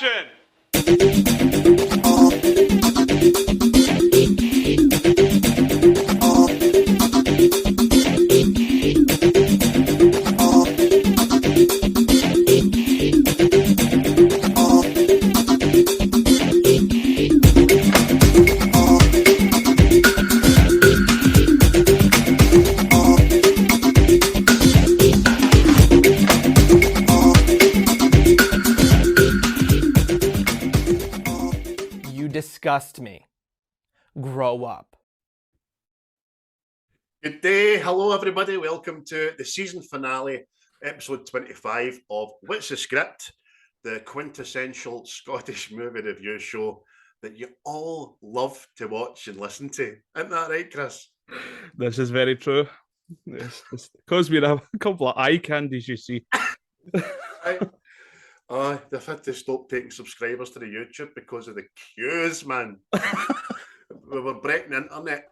Action! Disgust me. Grow up. Good day. Hello, everybody. Welcome to the season finale, episode 25 of What's the Script, the quintessential Scottish movie review show that you all love to watch and listen to. Isn't that right, Chris? This is very true. It's because we're a couple of eye candies, you see. They've had to stop taking subscribers to the YouTube because of the queues, man. We were breaking the internet.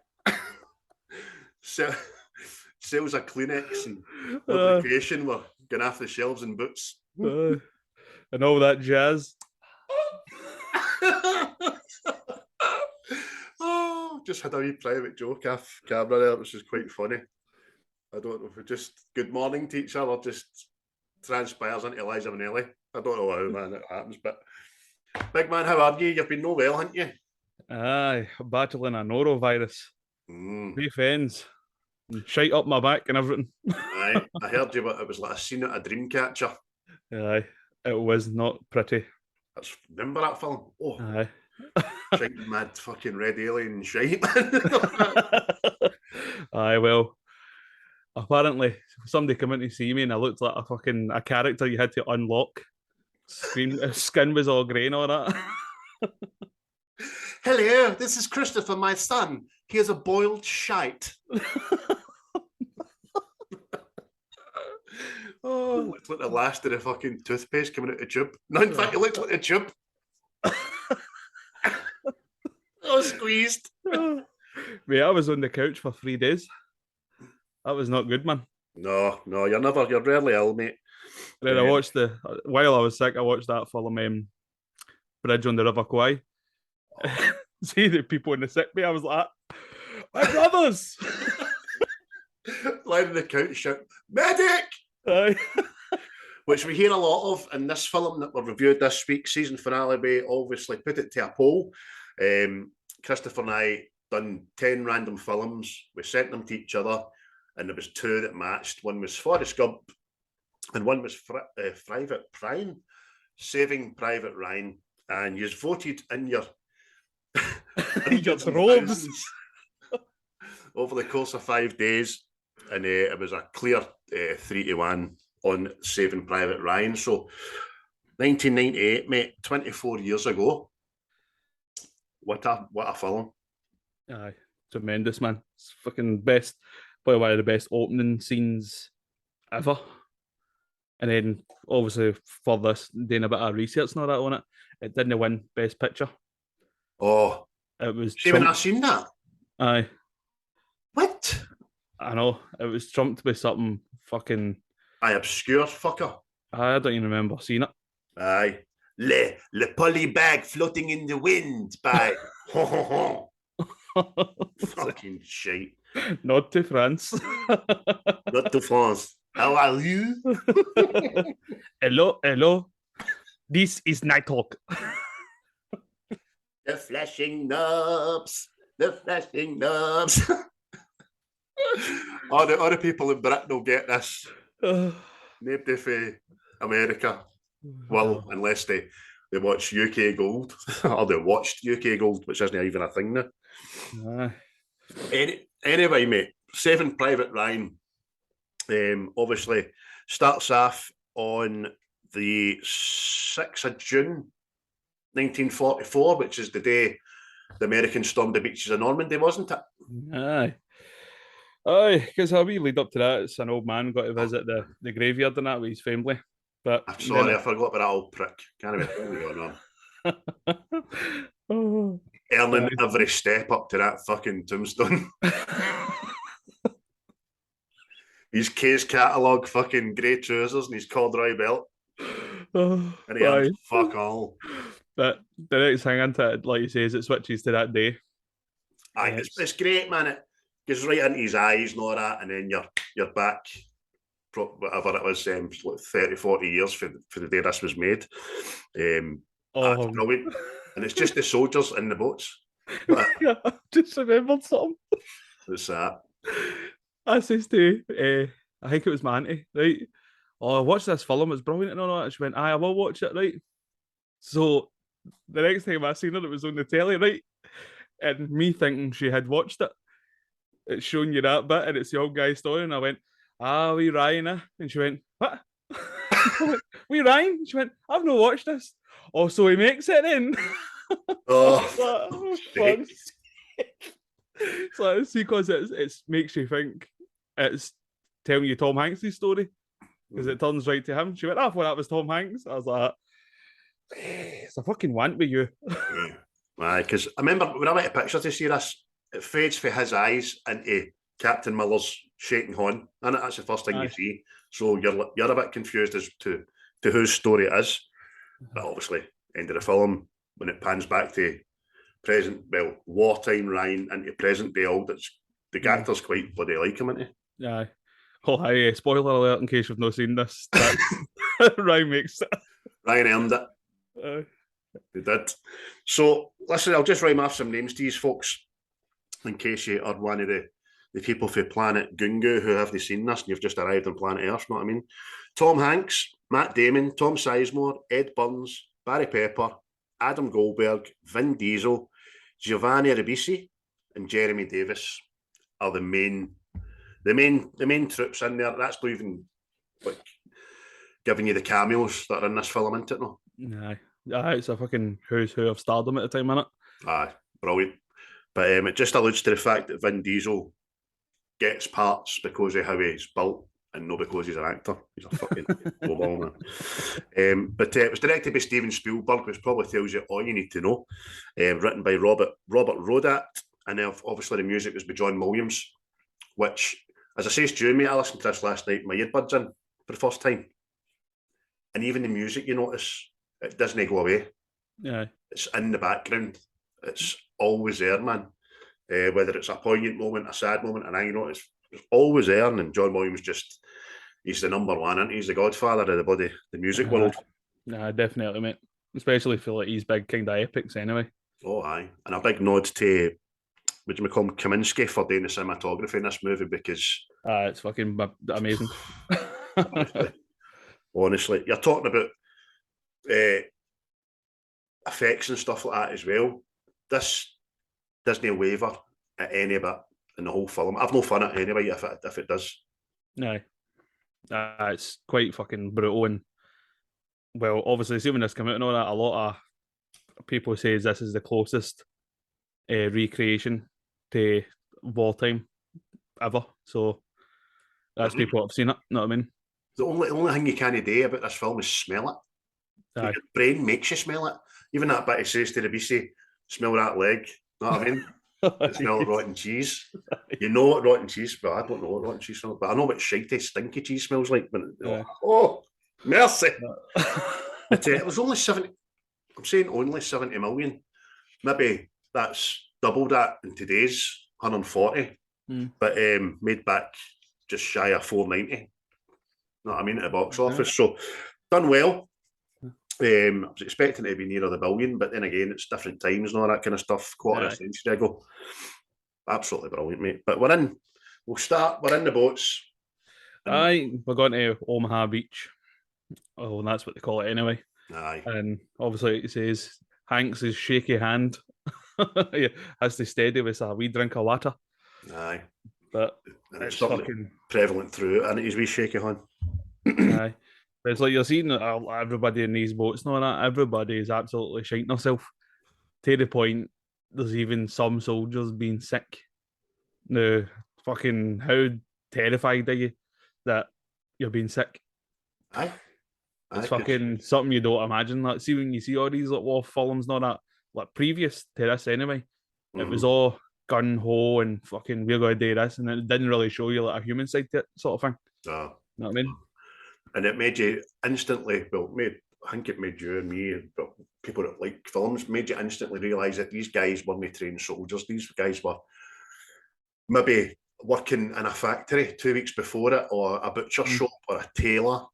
Sales of Kleenex and lubrication were going off the shelves in Boots. And all that jazz. Just had a wee private joke off camera there, which is quite funny. I don't know if we just good morning to each other just transpires into Eliza Minnelli. I don't know how, man, it happens, but big man, how are you? You've been no well, haven't you? Aye, battling a norovirus. Brief ends. Shite up my back and everything. Aye, I heard you, but it was like a scene at a dream catcher. Aye, it was not pretty. Remember that film? Oh, aye. Shite mad fucking red alien shite. Aye, well, apparently somebody came in to see me and I looked like a character you had to unlock. Skin was all grey and all that. Hello, this is Christopher, my son. He has a boiled shite. Looks like the last of the fucking toothpaste coming out of the tube. No, in fact, it looks like a tube. Squeezed. Mate, I was on the couch for 3 days. That was not good, man. No, you're rarely ill, mate. Then I watched while I was sick, I watched that film, Bridge on the River Kwai. See the people in the sick bay, I was like, my brothers! Lying on the couch, shout, medic! Aye. Which we hear a lot of in this film that we reviewed this week, season finale. We obviously put it to a poll. Christopher and I done 10 random films. We sent them to each other, and there was 2 that matched. One was Forrest Gump, and one was Private Ryan, Saving Private Ryan. And you voted in your robes over the course of 5 days, and it was a clear 3-1 on Saving Private Ryan. So 1998, mate, 24 years ago. What a film. Aye, tremendous, man. It's fucking best, probably one of the best opening scenes ever. And then obviously for this, doing a bit of research and all that on it, it didn't win Best Picture. Oh, it was. Even I seen that. Aye. What? I know, it was trumped by something fucking. Aye, obscure fucker. I don't even remember seeing it. Aye. Le poly bag floating in the wind by fucking shite. Not to France. Not to France. How are you? Hello. This is Nighthawk. The flashing knobs. all the people in Britain will get this. Nobody for America. Well, unless they watch UK Gold, or they watched UK Gold, which isn't even a thing now. Anyway, mate, Saving Private Ryan obviously starts off on the 6th of June, 1944, which is the day the Americans stormed the beaches of Normandy, wasn't it? Aye, because a wee lead up to that, it's an old man got to visit the graveyard and that with his family. But I'm sorry, I forgot about that old prick. Can't even going on. Earning every step up to that fucking tombstone. His case catalogue, fucking grey trousers and his corduroy belt. Oh, And he earned fuck all. But the next thing into it, like you say, is it switches to that day. Aye, it's great, man. It goes right into his eyes and all that, and then you're back, whatever it was, 30, 40 years for the day this was made. That's brilliant. And it's just the soldiers in the boats. Yeah, I just remembered something. What's that? I says to, I think it was my auntie, right? Oh, I watched this film, it's brilliant and all that. She went, aye, I will watch it, right? So the next time I seen her, it was on the telly, right? And me thinking she had watched it, it's showing you that bit, and it's the old guy's story. And I went, we Ryan, eh? And she went, what? We Ryan? She went, I've not watched this. Oh, so he makes it in. Oh, fuck. So it's because it makes you think it's telling you Tom Hanks' story because it turns right to him. She went, I thought that was Tom Hanks. I was like, it's a fucking want with you. Aye, because I remember when I went to picture to see this, it fades for his eyes into Captain Miller's shaking horn, and that's the first thing you see. So you're a bit confused as to whose story it is. But obviously, end of the film, when it pans back to wartime Ryan into present day old, the actor's quite bloody like him, isn't he? Yeah. Oh, hi, spoiler alert in case you've not seen this. Ryan makes it. Ryan earned it. He did. So, listen, I'll just rhyme off some names to you folks in case you are one of the people for Planet Gungu who haven't seen this and you've just arrived on planet Earth, you know what I mean? Tom Hanks, Matt Damon, Tom Sizemore, Ed Burns, Barry Pepper, Adam Goldberg, Vin Diesel, Giovanni Ribisi, and Jeremy Davis are the main troops in there. That's not even like giving you the cameos that are in this film, isn't it? No. Aye, it's a fucking who's who of stardom at the time, innit? Aye, brilliant. But it just alludes to the fact that Vin Diesel gets parts because of how he's built and not because he's an actor. He's a fucking global man. But it was directed by Steven Spielberg, which probably tells you all you need to know. Written by Robert Rodat, and then obviously the music was by John Williams, which, as I say to you, mate, I listened to this last night, my earbuds in for the first time. And even the music, you notice, it doesn't go away. Yeah. It's in the background. It's always there, man. Whether it's a poignant moment, a sad moment, and you know, it's always there. And John Williams he's the number one, and he's the godfather of the music world. Nah, definitely, mate. Especially for like these big kind of epics, anyway. Oh, aye. And a big nod to, would you call him, Kaminsky for doing the cinematography in this movie because... it's fucking amazing. Honestly. You're talking about effects and stuff like that as well. This doesn't waver at any bit in the whole film. I've no fun at it anyway if it does. No. It's quite fucking brutal, and well, obviously, assuming this came out and all that, a lot of people say this is the closest recreation to wartime ever. So that's people have seen it. Know what I mean? The only thing you can't do about this film is smell it. Your brain makes you smell it. Even that bit he says to the BC, smell that leg. Know what I mean? It smells rotten cheese. You know what rotten cheese, but I don't know what rotten cheese smells, but I know what shitty, stinky cheese smells like. But, oh, mercy. But it was only 70, I'm saying only 70 million. Maybe that's double that in today's 140, but made back just shy of 490. Know what I mean, at the box office. So done well. I was expecting it to be nearer the billion, but then again, it's different times and all that kind of stuff. Quarter of a century ago. Absolutely brilliant, mate. But we're in the boats. Aye, we're going to Omaha Beach. Oh, and that's what they call it anyway. Aye. And obviously it says Hanks' shaky hand has to steady with a wee drink of water. Aye. But it's fucking prevalent through it, and his wee shaky hand. Aye. But it's like you're seeing everybody in these boats and all that, everybody is absolutely shiting herself. To the point, there's even some soldiers being sick. Now, fucking, how terrified are you that you're being sick? Aye. It's fucking something you don't imagine. Like, see, when you see all these like war films and all that, like previous to this anyway, it was all gun ho and fucking we're going to do this, and it didn't really show you like a human side to it, sort of thing. Oh. You know what I mean? And it made you instantly, I think it made you and me, but people that like films, made you instantly realise that these guys weren't trained soldiers. These guys were maybe working in a factory 2 weeks before it, or a butcher shop, or a tailor,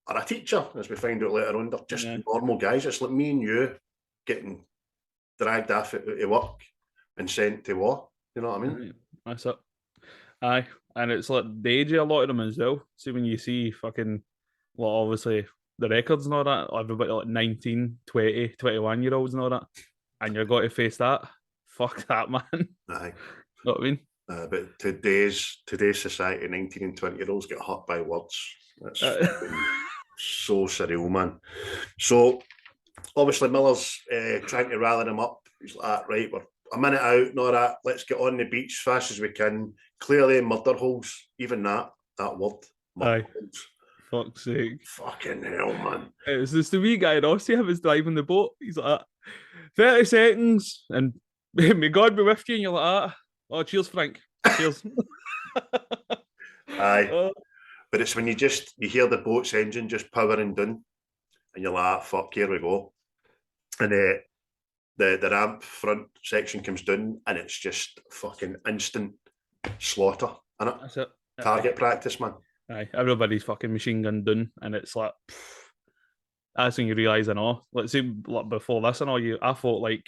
or a teacher, as we find out later on. They're just normal guys. It's like me and you getting dragged off at work and sent to war. You know what I mean? That's it. Aye. And it's like the age of a lot of them as well. See, when you see fucking, well, obviously the records and all that, everybody like 19, 20, 21-year-olds and all that, and you're going to face that. Fuck that, man. Aye. Know what I mean? But today's society, 19 and 20-year-olds get hurt by words. That's so surreal, man. So obviously Miller's trying to rally them up. He's like, right, we're a minute out and all that. Let's get on the beach as fast as we can. Clearly murder holes, even that word. Murder holes. Fuck's sake. Fucking hell, man. It was just the wee guy in Austria was driving the boat. He's like, 30 seconds, and may God be with you. And you're like, oh, cheers, Frank. Cheers. Aye. But it's when you hear the boat's engine just powering down, and you're like, fuck, here we go. And the ramp front section comes down, and it's just fucking instant slaughter, innit? That's it. Target practice, man. Aye, everybody's fucking machine gun done, and it's like, that's when you realise, let's say, like, before this and all, I thought, like,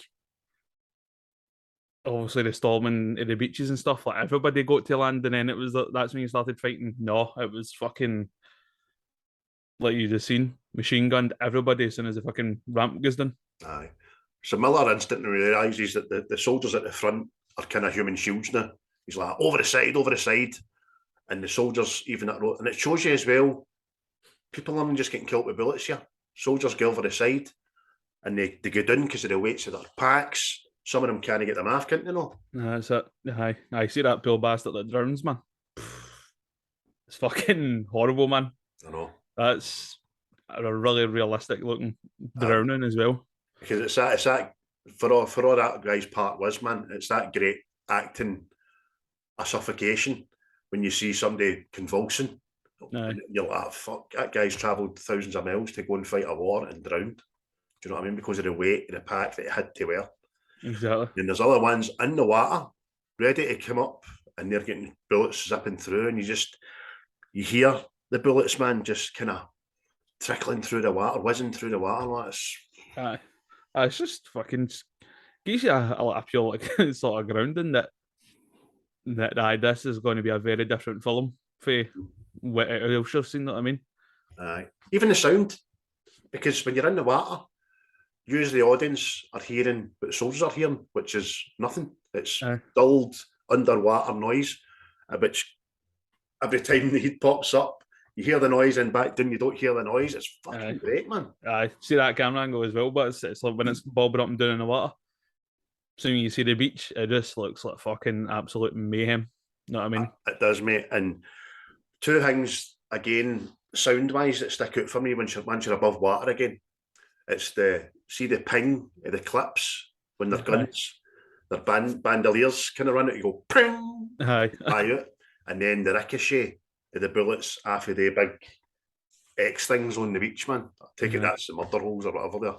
obviously the storming of the beaches and stuff, like, everybody got to land, and then that's when you started fighting. No, it was fucking, like you just seen, machine gunned everybody as soon as the fucking ramp goes done. Aye. So Miller instantly realises that the soldiers at the front are kind of human shields now. He's like, over the side. And the soldiers, even at road, and it shows you as well, people aren't just getting killed with bullets here. Soldiers go over the side, and they go down because of the weights of their packs. Some of them can't get them off, can't they? No. That's it. Aye. I see that poor bastard that drowns, man. It's fucking horrible, man. I know. That's a really realistic looking drowning as well. Because it's that for all that guy's part was, man, it's that great acting, a suffocation when you see somebody convulsing. You're like, fuck, that guy's travelled thousands of miles to go and fight a war and drowned. Do you know what I mean? Because of the weight of the pack that he had to wear. Exactly. And there's other ones in the water, ready to come up, and they're getting bullets zipping through, and you hear the bullets, man, just kind of trickling through the water, whizzing through the water. Like it's just fucking gives you a pure like sort of grounding that this is going to be a very different film for what else you've seen. Know what I mean? Even the sound, because when you're in the water, usually the audience are hearing what the soldiers are hearing, which is nothing. It's dulled underwater noise, which every time the heat pops up, you hear the noise, and back then you don't hear the noise. It's fucking great, man. I see that camera angle as well, but it's like when it's bobbing up and down in the water. So when you see the beach, it just looks like fucking absolute mayhem. You know what I mean? It does, mate. And two things, again, sound-wise, that stick out for me once you're above water again. It's the ping of the clips when they're guns, their bandoliers kind of run it, you go, ping, and then the ricochet of the bullets off of the big X things on the beach, man. I take it that's the murder holes or whatever there.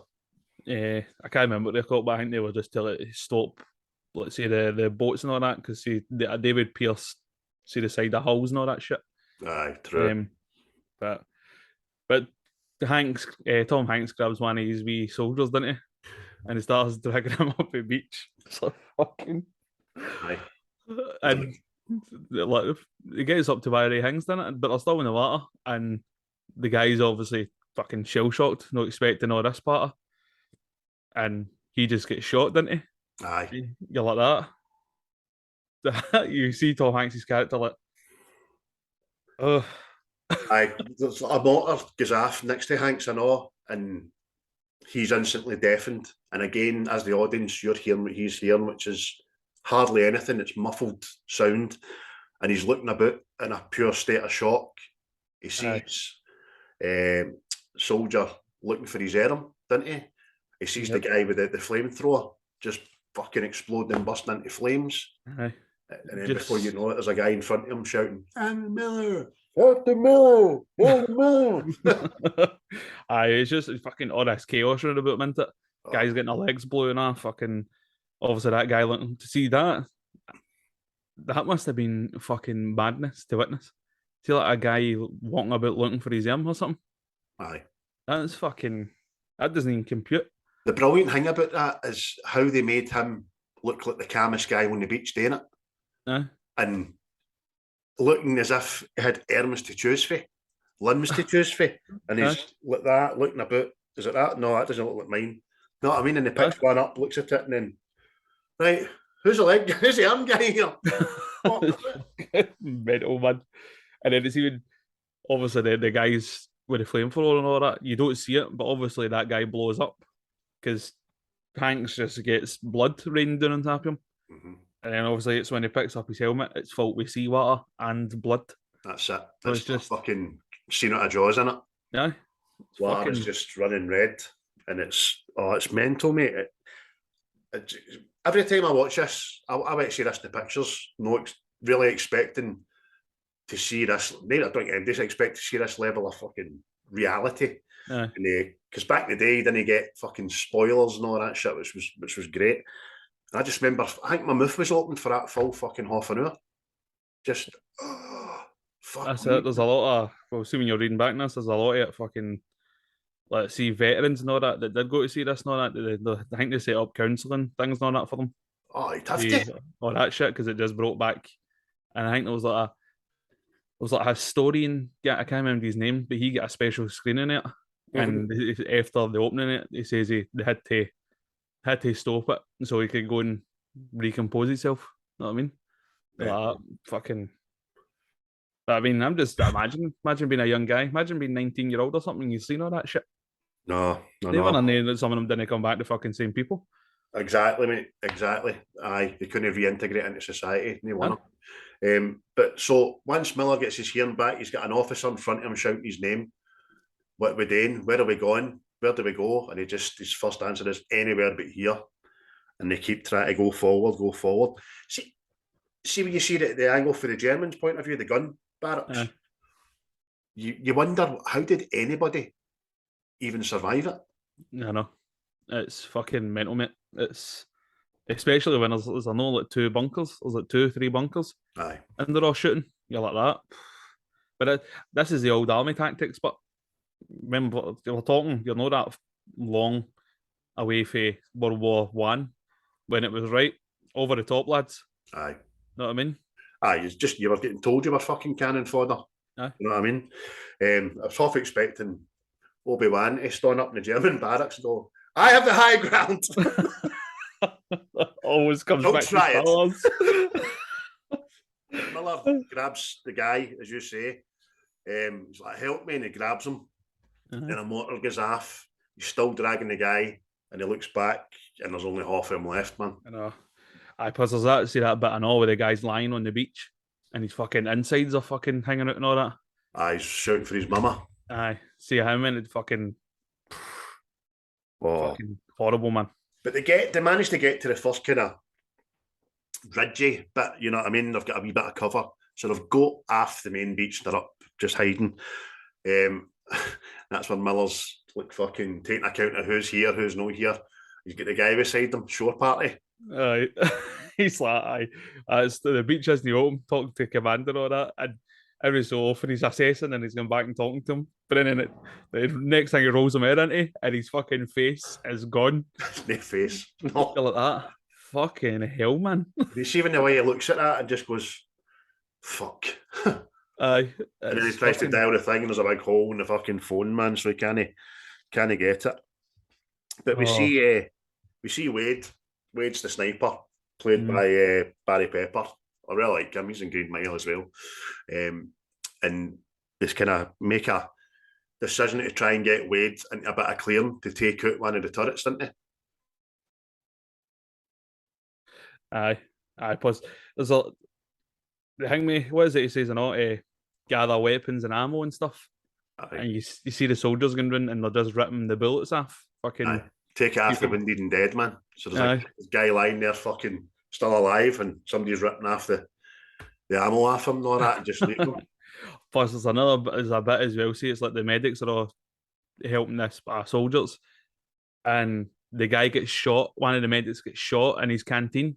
Yeah, I can't remember what they're called, but I think they were just to stop, let's say, the boats and all that, because they would pierce, the side of hulls and all that shit. Aye, true. But Tom Hanks grabs one of his wee soldiers, doesn't he? And he starts dragging him up the beach. It's like fucking. Aye. And like, he gets up to where he hangs, doesn't it? But they're still in the water, and the guy's obviously fucking shell shocked, not expecting all this part. And he just gets shot, doesn't he? Aye. You're like that. You see Tom Hanks' character like, oh. Aye, there's a mortar goes off next to Hanks, I know, and he's instantly deafened. And again, as the audience, you're hearing what he's hearing, which is hardly anything. It's muffled sound, and he's looking about in a pure state of shock. He sees soldier looking for his arm, doesn't he? He sees the guy with the flamethrower just fucking exploding and bursting into flames. Aye. And then before you know it, there's a guy in front of him shouting, "I'm Miller." 50 million. Aye, it's just fucking all this chaos around about him, isn't it? Guys getting their legs blown off, fucking obviously that guy looking to see that. That must have been fucking madness to witness. See like a guy walking about looking for his arm or something. Aye. That's fucking that doesn't even compute. The brilliant thing about that is how they made him look like the calmest guy on the beach doing it. Aye. And looking as if he had arms to choose for, limbs to choose for. And he's like that, looking about. Is it that? No, that doesn't look like mine. No, what I mean, and he picks one up, looks at it, and then, right, who's the leg? Who's the arm guy here? Mental man. And then it's even obviously the guys with the flamethrower and all that. You don't see it, but obviously that guy blows up because Hanks just gets blood raining down on top of him. Mm-hmm. And then obviously it's when he picks up his helmet, it's filled with seawater and blood. That's it. So It's just fucking scene out of Jaws, isn't it? Yeah. Water is just running red, and it's mental, mate. Every time I watch this, I went to see this in the pictures, really expecting to see this. Maybe I don't get just expect to see this level of fucking reality. Yeah. Because back in the day, didn't get fucking spoilers and all that shit, which was great. And I just remember, I think my mouth was open for that full fucking half an hour. Just, fuck. That's it. There's a lot of, well, assuming you're reading back this, there's a lot of it fucking, let's see, veterans and all that did go to see this and all that. I think they set up counselling things and all that for them. Oh, you'd have to. All that shit, because it just brought back, and I think there was like a historian, I can't remember his name, but he got a special screening it. And after the opening it, he says they had to stop it so he could go and recompose himself. You know what I mean? Yeah. Like, fucking. I mean, I'm just imagine being a young guy. Imagine being 19-year-old or something. You've seen all that shit. No. They weren't there that some of them didn't come back to fucking same people. Exactly, mate. Exactly. Aye, they couldn't reintegrate into society. They want them. But so once Miller gets his hearing back, he's got an officer in front of him shouting his name. What are we doing? Where are we going? Where do we go? And his first answer is anywhere but here. And they keep trying to go forward. See when you see the angle for the Germans' point of view, the gun barracks. You wonder, how did anybody even survive it? I know. It's fucking mental, mate. It's especially when there's like 2 bunkers. There's like 2-3 bunkers. Aye. And they're all shooting. You're like that. But this is the old army tactics, but remember, you're talking, you're not that long away from World War One when it was right over the top, lads. Aye. Know what I mean? Aye, you were getting told you were fucking cannon fodder. Aye. You know what I mean? I was half expecting Obi-Wan to stand up in the German barracks and go, I have the high ground. Always comes Don't back try to Star Miller grabs the guy, as you say. He's like, help me, and he grabs him. Uh-huh. Then a motor goes off. He's still dragging the guy, and he looks back, and there's only half of him left, man. I know. Plus there's that, see that bit and all where the guy's lying on the beach and his fucking insides are fucking hanging out and all that. Aye, he's shouting for his mama. Aye. See him and it fucking horrible, man. But they manage to get to the first kind of ridgy bit, you know what I mean? They've got a wee bit of cover. So they've got off the main beach, they're up just hiding. That's when Miller's like fucking taking account of who's here, who's not here. He's got the guy beside them, shore party. Aye. He's like, it's the beach isn't open, talking to commander and all that, and every so often he's assessing and he's going back and talking to him. But then the next thing he rolls him head into, and his fucking face is gone. No face. No. Like that. Fucking hell, man. You see when the way he looks at that and just goes, fuck. Aye. And then he tries to dial the thing and there's a big hole in the fucking phone, man, so he can't get it. But we see Wade. Wade's the sniper, played by Barry Pepper. I really like him. He's in Green Mile as well. And just kind of make a decision to try and get Wade into a bit of clearing to take out one of the turrets, didn't they? Aye. Plus, there's the thing, me. What is it? He says, gather weapons and ammo and stuff. Aye. And you see the soldiers going round and they're just ripping the bullets off. Fucking. Aye. Take it off the wounded and dead, man. So there's like this guy lying there fucking still alive and somebody's ripping off the ammo off him and all that and just leave him. Plus, there's a bit as well. See, it's like the medics are all helping this soldiers, and the guy gets shot. One of the medics gets shot in his canteen,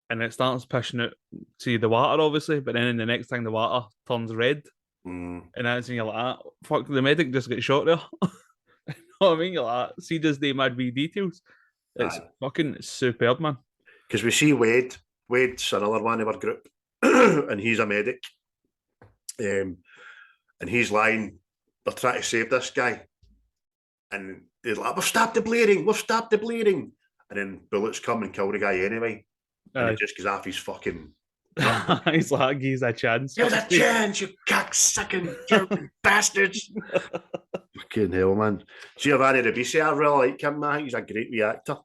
and it starts pushing out to the water, obviously. But then in the next thing, the water turns red, and that's when you're like, "Fuck, the medic just got shot there." You know what I mean? You're like, see, just the mad wee details. It's fucking superb, man. Because we see Wade. Wade's another one of our group, and he's a medic. And he's lying. They're trying to save this guy, and they're like, "We've stopped the bleeding. We've stopped the bleeding." And then bullets come and kill the guy anyway. And it just goes off his fucking. He's like, "He's a chance. Give us a chance, you cocksucking German bastards." Fucking hell, man. Giovanni Ribisi, I really like him, man. He's a great wee actor.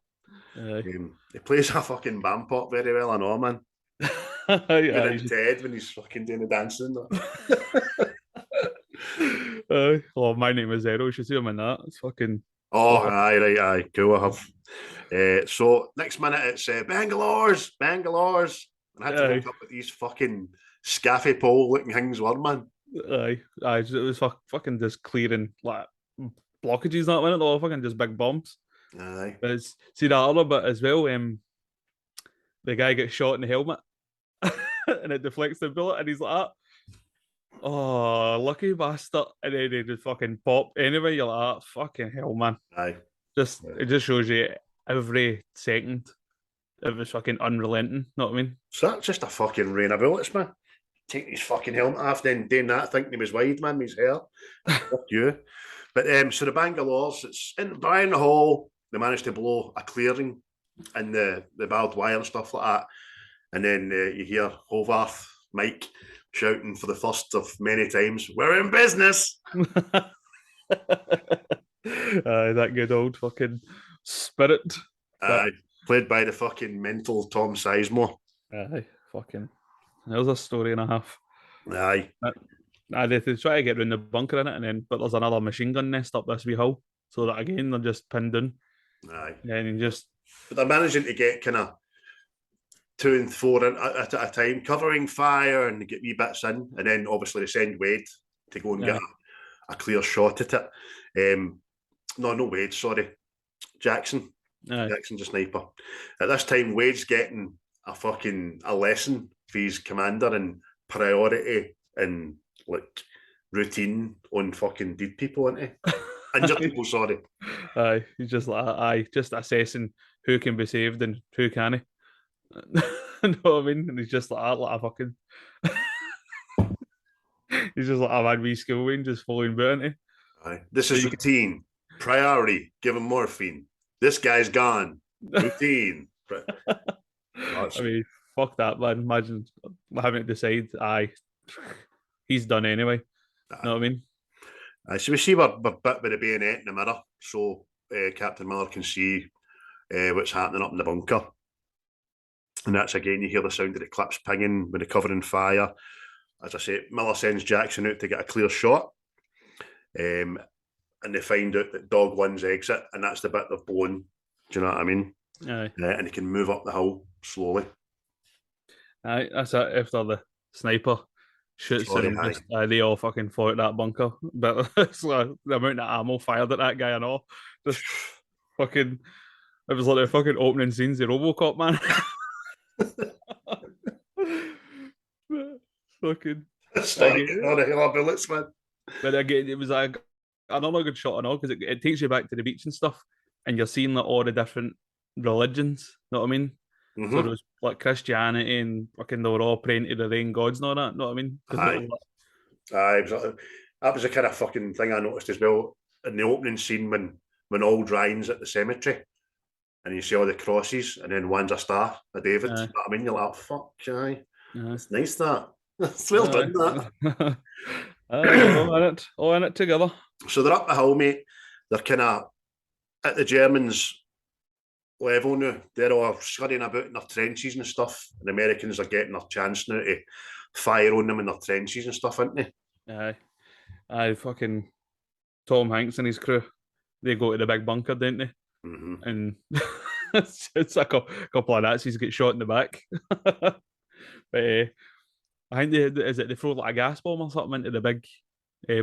He plays a fucking vampire very well, I know, man. He's Ted when he's fucking doing the dancing. My name is Zero. You should see him in that. It's fucking. Oh, aye, cool. I have. So next minute it's Bangalore's. And I had to look up at these fucking scaffy pole looking things were, man. Aye. It was fucking just clearing like blockages that minute, or fucking just big bombs. Aye. But see that other bit as well. The guy gets shot in the helmet, and it deflects the bullet, and he's like, "Oh, lucky bastard!" And then they just fucking pop. Anyway, you're like, "Fucking hell, man!" Aye. It just shows you every second. It was fucking unrelenting. Know what I mean? So that's just a fucking rain of bullets, man. Taking his fucking helmet off, then doing that, thinking he was wide, man, with his hair. Fuck you. But so the Bangalores, it's behind the hall. They managed to blow a clearing in the barbed wire and stuff like that. And then you hear Hovarth, Mike, shouting for the first of many times, "We're in business." That good old fucking spirit. Played by the fucking mental Tom Sizemore. Aye, fucking. There's a story and a half. Aye. They try to get around the bunker in it, but there's another machine gun nest up this wee hole. So that again, they're just pinned in. Aye. And But they're managing to get kind of 2 and 4 at a time, covering fire and get wee bits in. And then obviously they send Wade to go and get a clear shot at it. No Wade, sorry. Jackson. Jackson's a sniper. At this time, Wade's getting a lesson for his commander in priority and like routine on fucking dead people, isn't he? Injured people, sorry. Aye, he's just like, just assessing who can be saved and who can't. You know what I mean? And he's just like a fucking. He's just like a mad wee schoolway just following about, isn't he? Aye. This is routine. Priority, give him morphine. This guy's gone. Routine. I mean, fuck that, man. Imagine having to decide, he's done anyway. You know what I mean? So we see we're bit with the bayonet in the mirror, so Captain Miller can see what's happening up in the bunker. And that's again, you hear the sound of the clips pinging when they're covering fire. As I say, Miller sends Jackson out to get a clear shot. And they find out that Dog 1's exit, and that's the bit they've blown. Do you know what I mean? Aye. And they can move up the hill slowly. Aye, that's it. After the sniper shoots him, they all fucking fall out that bunker. But it's like the amount of ammo fired at that guy and all. Just fucking, it was like the fucking opening scenes of RoboCop, man. Fucking. All bullets, man. But again, it was another good shot and all, because it takes you back to the beach and stuff, and you're seeing like all the different religions. Know what I mean? Mm-hmm. So there was like Christianity and fucking they were all praying to the rain gods and all that. Know what I mean? That was the kind of fucking thing I noticed as well in the opening scene when all Ryan's at the cemetery, and you see all the crosses, and then one's a star, a David. You know what I mean? You're like, fuck, aye. It's nice that. It's well done, that. All in it together. So they're up the hill, mate. They're kind of at the Germans' level now. They're all scurrying about in their trenches and stuff. And the Americans are getting their chance now to fire on them in their trenches and stuff, aren't they? Aye, fucking Tom Hanks and his crew. They go to the big bunker, don't they? Mm-hmm. And it's a couple of Nazis get shot in the back. But I think they throw like a gas bomb or something into the big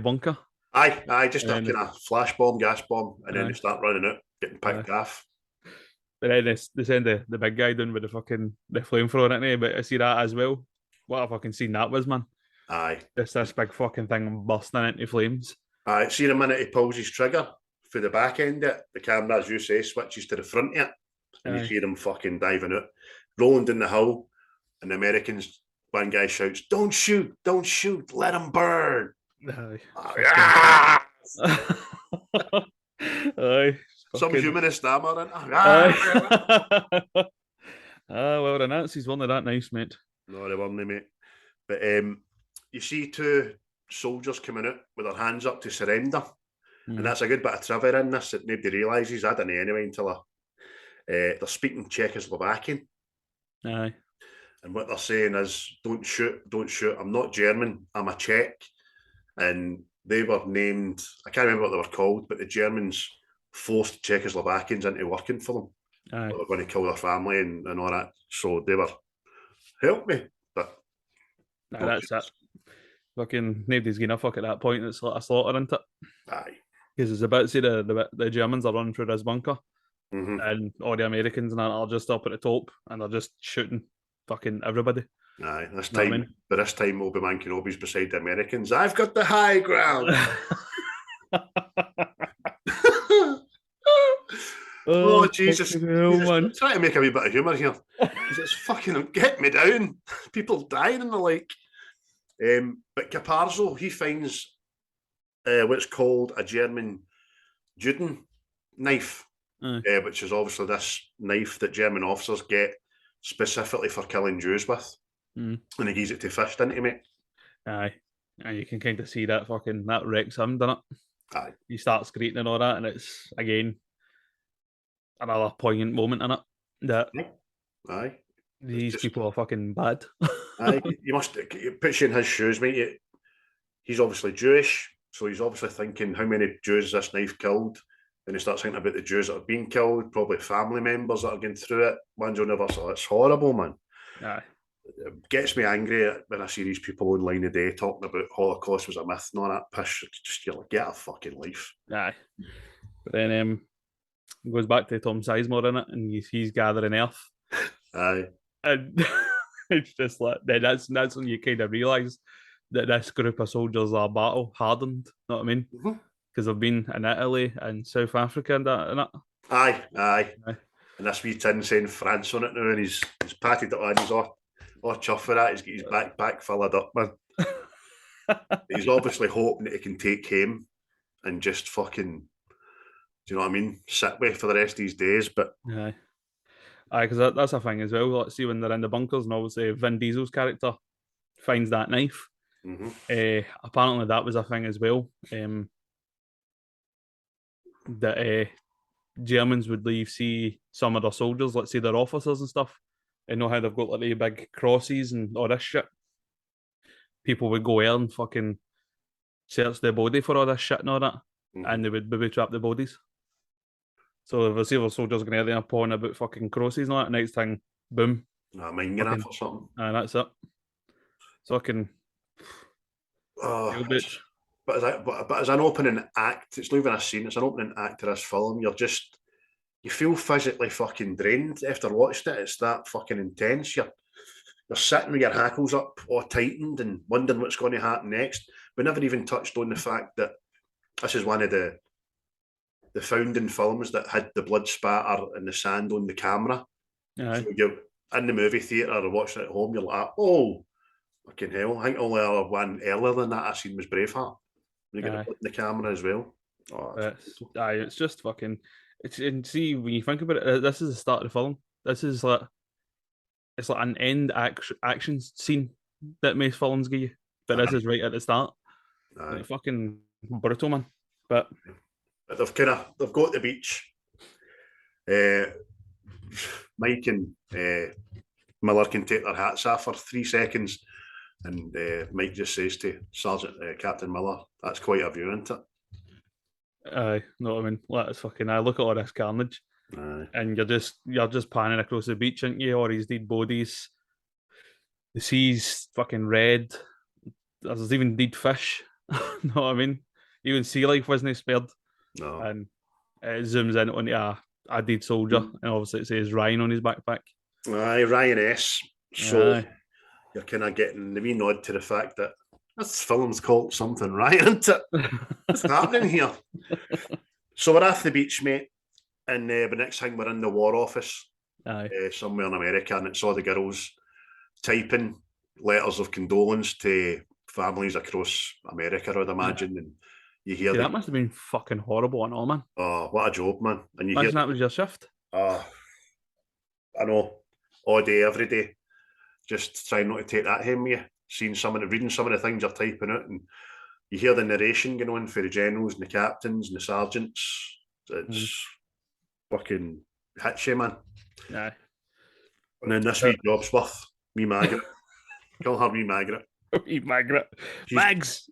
bunker. Aye, just a And kind then of flash bomb, gas bomb, and then they aye, start running out, getting picked aye. off. But then they send the big guy down with the flamethrower in it. But I see that as well. What a fucking scene that was, man. Aye. Just this big fucking thing bursting into flames. Aye, see the minute he pulls his trigger for the back end of it, the camera, as you say, switches to the front of it, and you Aye. see them fucking diving out, rolling down the hill, and the Americans, one guy shouts, don't shoot, let him burn. Aye. Ah, Aye. some Fucking- humanist stammer. And, Aye. Well, the Nazis weren't that nice, mate. No, they weren't, mate. But you see two soldiers coming out with their hands up to surrender. And that's a good bit of trivia in this that nobody realises. I didn't anyway until they're speaking Czechoslovakian. Aye. And what they're saying is, don't shoot. I'm not German, I'm a Czech. And they were named, I can't remember what they were called, but the Germans forced Czechoslovakians into working for them. Aye. They were going to kill their family and all that. So they were, help me. But Nah, that's it. Fucking nobody's gonna fuck at that point. It's like a slaughter, isn't it? aye. Because it's about to say the Germans are running through this bunker, Mm-hmm. and all the Americans and that are just up at the top, and they're just shooting fucking everybody. Aye, this Know what I time, mean? but this time Obi-Wan Kenobi's beside the Americans. I've got the high ground. Oh, Jesus. fucking hell, Jesus. man. I'm trying to make a wee bit of humour here. 'Cause it's fucking get me down. People dying and the like. But Caparzo, he finds what's called a German Juden knife, Aye. which is obviously this knife that German officers get specifically for killing Jews with. Mm. And he gives it to Fish, didn't he, mate? Aye. And you can kind of see that that wrecks him, doesn't it? Aye. He starts greeting and all that, and it's again another poignant moment in it that Aye. these just- people are fucking bad. Aye. You must, it puts you in his shoes, mate. He's obviously Jewish, so he's obviously thinking, how many Jews this knife killed? Then he starts thinking about the Jews that have been killed, probably family members that are going through it. Ones who never saw it. It's horrible, man. Aye. It gets me angry when I see these people online a day talking about Holocaust was a myth and all that pish. It's just, you're like, get a fucking life. Aye. But then it goes back to Tom Sizemore in it, and he's gathering earth. Aye. And it's just like that's when you kind of realise that this group of soldiers are battle hardened. Know what I mean? Mhm. Because they've been in Italy and South Africa and that. And that. Aye. Aye. And this wee tin saying France on it now, and he's patted it on. He's all chuffed for that. He's got his back filled up, man. He's obviously hoping that he can take him and just fucking, do you know what I mean? Sit with for the rest of his days. But Aye. Aye, because that's a thing as well. Let's see when they're in the bunkers, and obviously Vin Diesel's character finds that knife. Apparently that was a thing as well. That Germans would leave see some of their soldiers, let's say their officers and stuff, and know how they've got like the big crosses and all this shit. People would go there and fucking search their body for all this shit and all that, and they would booby trap the bodies. So if I see our soldiers going out there pawing about fucking crosses and all that, next thing, boom, mine going off or something. and that's it. So I can. Oh, but as an opening act, it's not even a scene, it's an opening act to this film. You feel physically fucking drained after watching it. It's that fucking intense. You're sitting with your hackles up or tightened and wondering what's going to happen next. We never even touched on the fact that this is one of the founding films that had the blood spatter and the sand on the camera. Aye. So you're in the movie theatre or watching it at home, you're like, oh, fucking hell. I think only other one earlier than that I seen was Braveheart. You get the blood in the camera as well. Oh, It's just fucking. And see, when you think about it, this is the start of the film. This is like, it's like an end action scene that most films give you, but this is right at the start. Like, fucking brutal, man. But they've got the beach. Mike and Miller can take their hats off for 3 seconds, and Mike just says to Sergeant Captain Miller, "That's quite a view, isn't it?" Aye, know what I mean? Let's fucking look at all this carnage. Aye. And you're just panning across the beach, aren't you? All these dead bodies. The sea's fucking red. There's even dead fish. Know what I mean? Even sea life wasn't spared. No. And it zooms in onto a dead soldier, and obviously it says Ryan on his backpack. Aye, Ryan S. So Aye. you're kind of getting the wee nod to the fact that this film's called something Ryan, isn't it? What's happening here? So we're off the beach, mate, and the next thing we're in the War Office somewhere in America, and it's all the girls typing letters of condolence to families across America, I'd imagine, and you hear that must have been fucking horrible and all, man. Oh, what a job, man. And you Imagine hear that was your shift. I know, all day, every day, just trying not to take that home with you, reading some of the things you're typing out, and you hear the narration going on for the generals and the captains and the sergeants. It's fucking hits you, man. Aye. And then this wee Jobsworth, wee Margaret. Call her wee Margaret. Wee Margaret. Mags!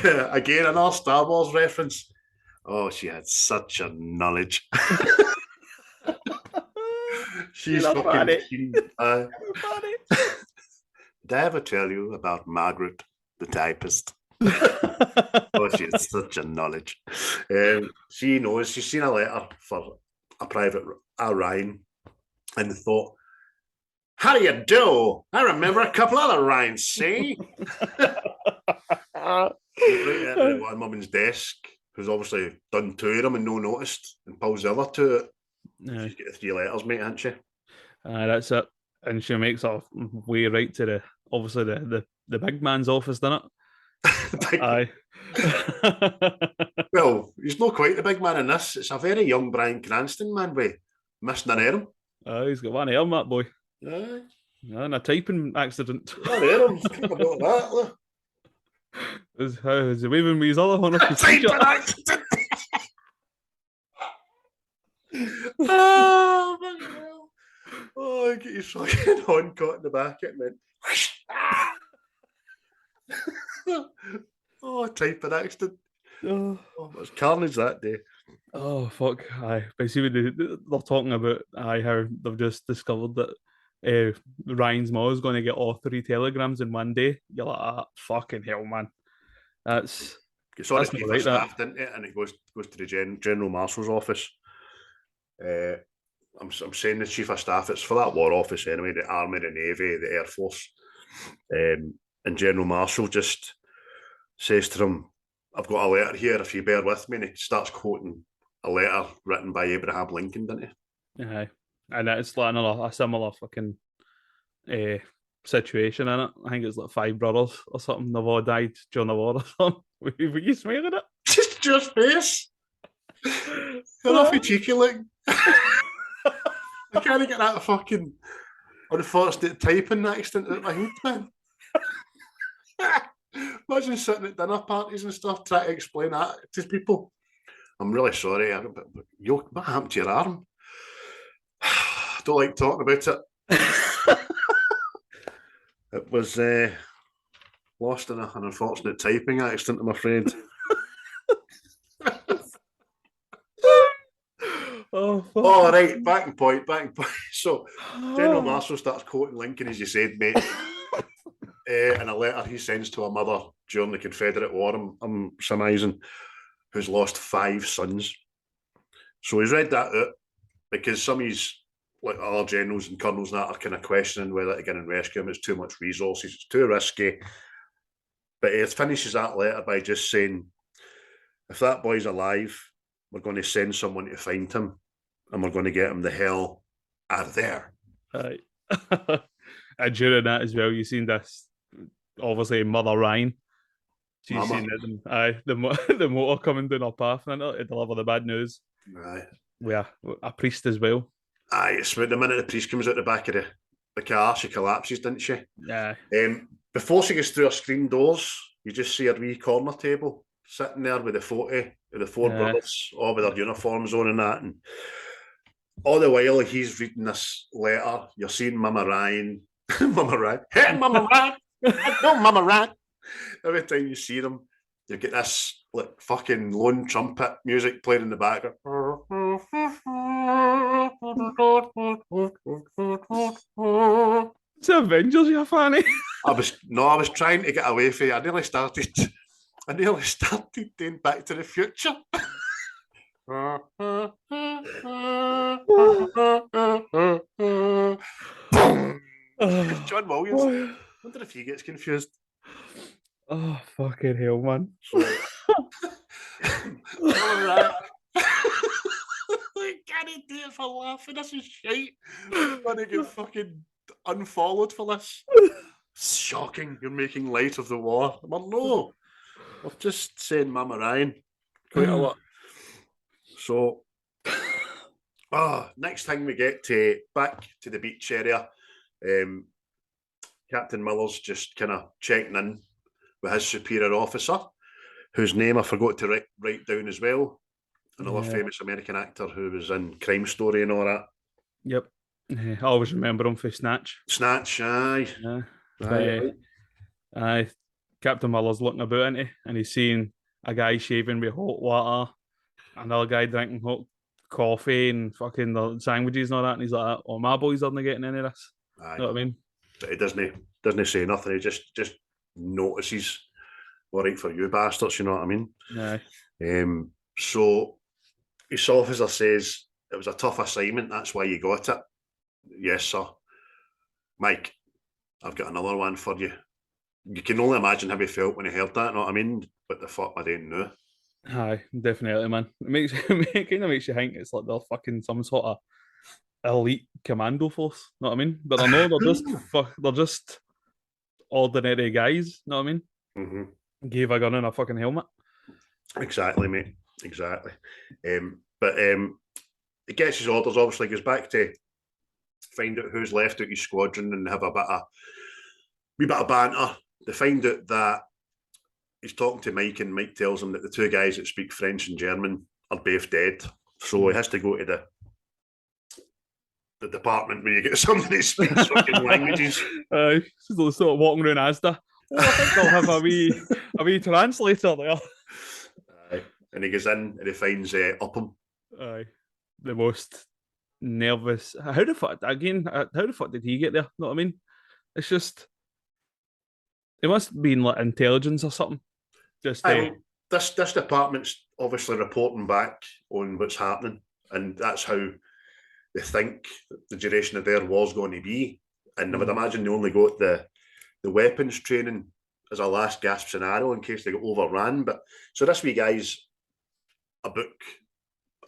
Again, another Star Wars reference. Oh, she had such a knowledge. She's fucking... Did I ever tell you about Margaret, the typist? Oh, she has such a knowledge. She knows. She's seen a letter for a private Ryan and thought, how do you do? I remember a couple other Ryans, see? Right at one woman's desk, who's obviously done two of them and no noticed, and pulls the other two out. She's got the 3 letters, mate, hasn't she? That's it. And she makes her way right to the big man's office, doesn't it? Aye. Well, he's not quite the big man in this. It's a very young Bryan Cranston, man, with missing an arm. He's got one arm, that boy. Aye. And a typing accident. One arm. About that, look. Is he waving with his other one off the typing accident. Oh, my God. Oh, I get his fucking horn caught in the back and went. Oh, typing accident. Oh, it was carnage that day. Oh, fuck. Aye. But see, they're talking about how they've just discovered that Ryan's ma is going to get all 3 telegrams in one day. You're like, fucking hell, man. That's on that's the chief right, of staff, didn't it? And it goes to the General Marshal's office. I'm saying the chief of staff, it's for that War Office anyway, the Army, the Navy, the Air Force. And General Marshal just says to him, I've got a letter here, if you bear with me, and he starts quoting a letter written by Abraham Lincoln, didn't he? Aye. And it's like a similar fucking situation in it. I think it's like 5 brothers or something. They've all died during the war or something. Were you smiling at it? Just your face. You're awfully cheeky, like. I can't get that fucking unfortunate typing accident at my head, man. Imagine sitting at dinner parties and stuff trying to explain that to people. I'm really sorry. What happened to your arm? I don't like talking about it. It was lost in an unfortunate typing accident, I'm afraid. Oh, right, back in point. So, General Marshall starts quoting Lincoln, as you said, mate, in a letter he sends to a mother during the Confederate War, I'm surmising, who's lost 5 sons. So he's read that out because some of his like other generals and colonels and that are kind of questioning whether to get and rescue him. It's too much resources, it's too risky. But he finishes that letter by just saying, if that boy's alive, we're going to send someone to find him and we're going to get him the hell out of there. Right. And during that as well, you've seen this, obviously, Mother Ryan. She's seen the motor coming down her path to deliver the bad news. Aye. Yeah, a priest as well. Aye, it's the minute the priest comes out the back of the car, she collapses, didn't she? Yeah. Before she gets through her screen doors, you just see her wee corner table sitting there with the photo of the 4 brothers, all with their uniforms on and that. And all the while he's reading this letter, you're seeing Mama Ryan. Mama Ryan. Hey, Mama Ryan! No, Mama Ryan! Every time you see them, you get this like fucking lone trumpet music playing in the background. It's the Avengers, you fanny. I was trying to get away from it. I nearly started doing Back to the Future. John Williams. I wonder if he gets confused. Oh, fucking hell, man. All right. I can't do it for laughing. This is shite. I'm gonna get fucking unfollowed for this. Shocking. You're making light of the war. Well, no. I'm just saying Mama Ryan quite a lot. So, next time we get back to the beach area, Captain Miller's just kind of checking in with his superior officer, whose name I forgot to write down as well. Another famous American actor who was in Crime Story and all that. Yep. I always remember him for Snatch. Snatch, aye. Yeah. Aye. Captain Miller's looking about into, and he's seeing a guy shaving with hot water, another guy drinking hot coffee and fucking the sandwiches and all that, and he's like, "Oh, my boys aren't getting any of this." Aye. You know what I mean? But he doesn't say nothing. He just notices. All right for you bastards, you know what I mean? Yeah. So his officer says it was a tough assignment. That's why you got it. Yes, sir. Mike, I've got another one for you. You can only imagine how he felt when he heard that. You know what I mean? What the fuck I didn't know. Aye, definitely, man. It kind of makes you think it's like they're fucking some sort of elite commando force. Know what I mean? But they're just ordinary guys. Know what I mean? Mm-hmm. Gave a gun and a fucking helmet. Exactly, mate. Exactly. But he gets his orders. Obviously, goes back to find out who's left out his squadron and have a wee bit of banter. They find out that he's talking to Mike, and Mike tells him that the two guys that speak French and German are both dead. So he has to go to the department where you get somebody that speaks fucking languages. So sort of walking around Asda. Oh, I think I'll have a wee translator there. Aye. And he goes in and he finds Upham. Aye. The most nervous. How the fuck did he get there? Know what I mean? It's just it must have been like intelligence or something. Just this department's obviously reporting back on what's happening, and that's how they think the duration of their war's going to be. And I would imagine they only got the weapons training as a last gasp scenario in case they get overran. But so this wee guy's a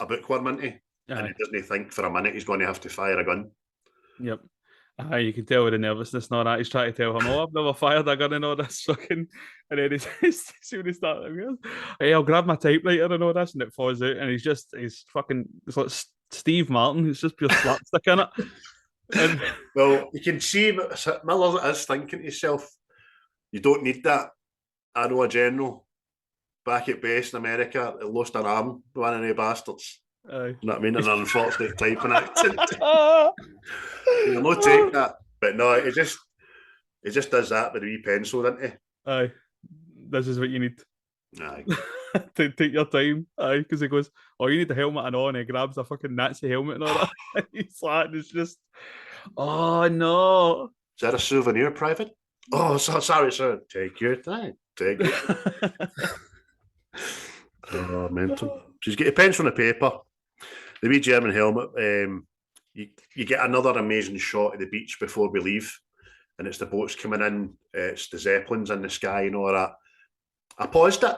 bookworm, isn't he? And he doesn't think for a minute he's going to have to fire a gun. Yep. You can tell with the nervousness and all that. He's trying to tell him, "Oh, I've never fired a gun and all this fucking." And then he's soon he started, "Hey, I'll grab my typewriter and all this," and it falls out. And he's fucking. It's like Steve Martin. It's just pure slapstick in it. And, well, you can see Miller is thinking to himself, "You don't need that. I know a general back at base in America that lost an arm, one of the bastards." You know what I mean? An unfortunate typing accent. You'll not take that. But no, it just does that with a wee pencil, doesn't it? Aye. This is what you need. Aye. Take your time. Aye, because he goes, "Oh, you need the helmet and all," and he grabs a fucking Nazi helmet and all that. He's like, it's just, oh no. Is that a souvenir, Private? Oh, sorry, sir. Take your time. Take it. Oh, mental. She's got a pencil and a paper. The wee German helmet. You get another amazing shot of the beach before we leave, and it's the boats coming in. It's the Zeppelins in the sky and all that. I paused it,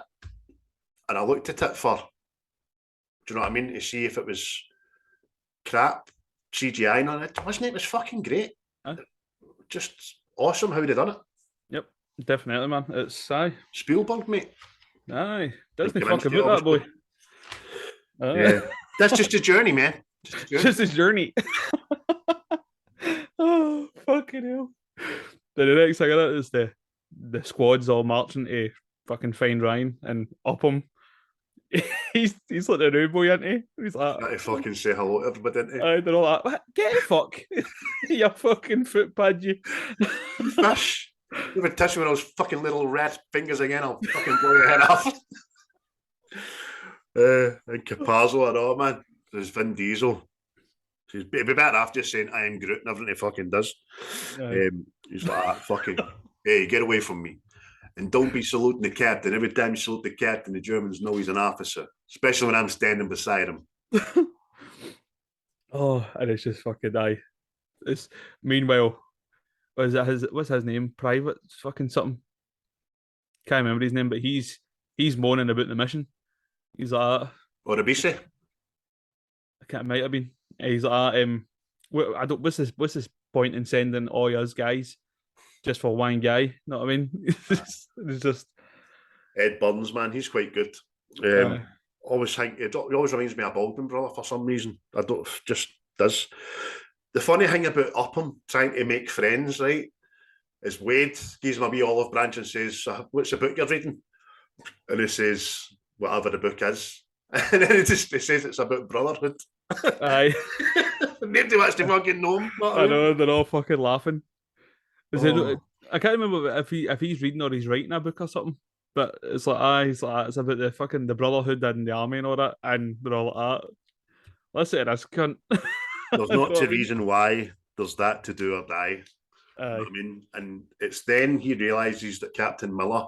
and I looked at it for, do you know what I mean, to see if it was crap CGI on it. Wasn't it? It was fucking great. Just awesome how they done it. Yep, definitely, man. It's Spielberg, mate. Aye, doesn't fuck about that boy. Yeah, that's just a journey, man. Just his journey. Oh, fucking hell. Then the next thing I know is the squad's all marching to fucking find Ryan and Upham. He's like the rude boy, isn't he? He's like, to fucking say hello to everybody, didn't he? They're all like, "What? Get the fuck. You fucking footpad, you." Fish. You have a touch with those fucking little red fingers again, I'll fucking blow your head off. And Capazzo and all, man. There's Vin Diesel It'd be better off just saying I am Groot and everything he fucking does. He's like, fucking, hey, get away from me. And don't be saluting the captain. Every time you salute the captain, the Germans know he's an officer, especially when I'm standing beside him. Oh, and it's just fucking It's meanwhile, what's his name? Private fucking something. Can't remember his name, but he's moaning about the mission. He's like, Or Abisi. I can't, might have been. He's like, I don't. What's this point in sending all us guys just for one guy? You know what I mean? It's just Ed Burns, man, he's quite good. Always think he always reminds me of Baldwin brother for some reason. I don't just does. The funny thing about Upham trying to make friends, right, is Wade gives him a wee olive branch and says, "What's the book you're reading?" And he says, "Whatever the book is." And then he says it's about brotherhood. aye. Nobody wants to fucking know him. I know, they're all fucking laughing. Oh. I can't remember if he's reading or he's writing a book or something. But it's like, he's like, it's about the fucking the brotherhood and the army and all that, and they're all like, listen to this cunt. There's not a reason why there's that to do or die. You know what I mean? And it's then he realises that Captain Miller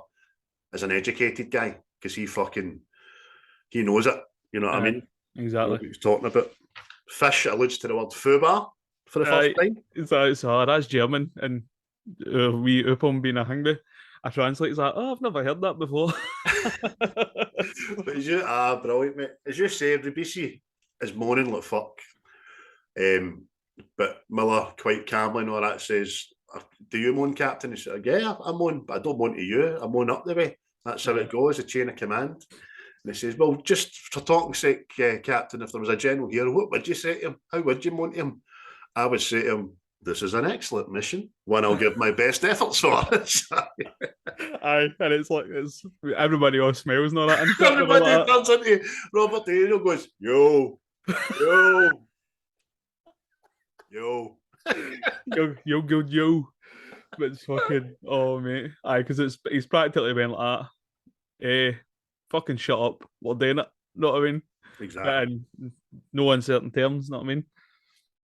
is an educated guy because he knows it. You know what I mean? Exactly. What he's talking about. Fish alludes to the word fubar for the first time. So that's German, and we Upom being a hungry. I translate that. Oh, I've never heard that before. But as you brilliant, mate. As you say, Ribisi is moaning like fuck. But Miller quite calmly and all that says, "Do you moan, Captain?" He said, "Yeah, I moan, but I don't moan to you. I moan up the way. That's how it goes, the chain of command." And he says, "Well, just for talking sake, Captain, if there was a general here, what would you say to him? How would you moan to him?" "I would say to him, this is an excellent mission. One I'll give my best efforts for." Aye, and it's everybody all smiles and all that. And everybody turns into Robert De Niro goes, yo. But it's fucking, oh mate. Aye, because he's practically been like that. Fucking shut up. We're doing it. Know what I mean? Exactly. And no uncertain terms, know what I mean?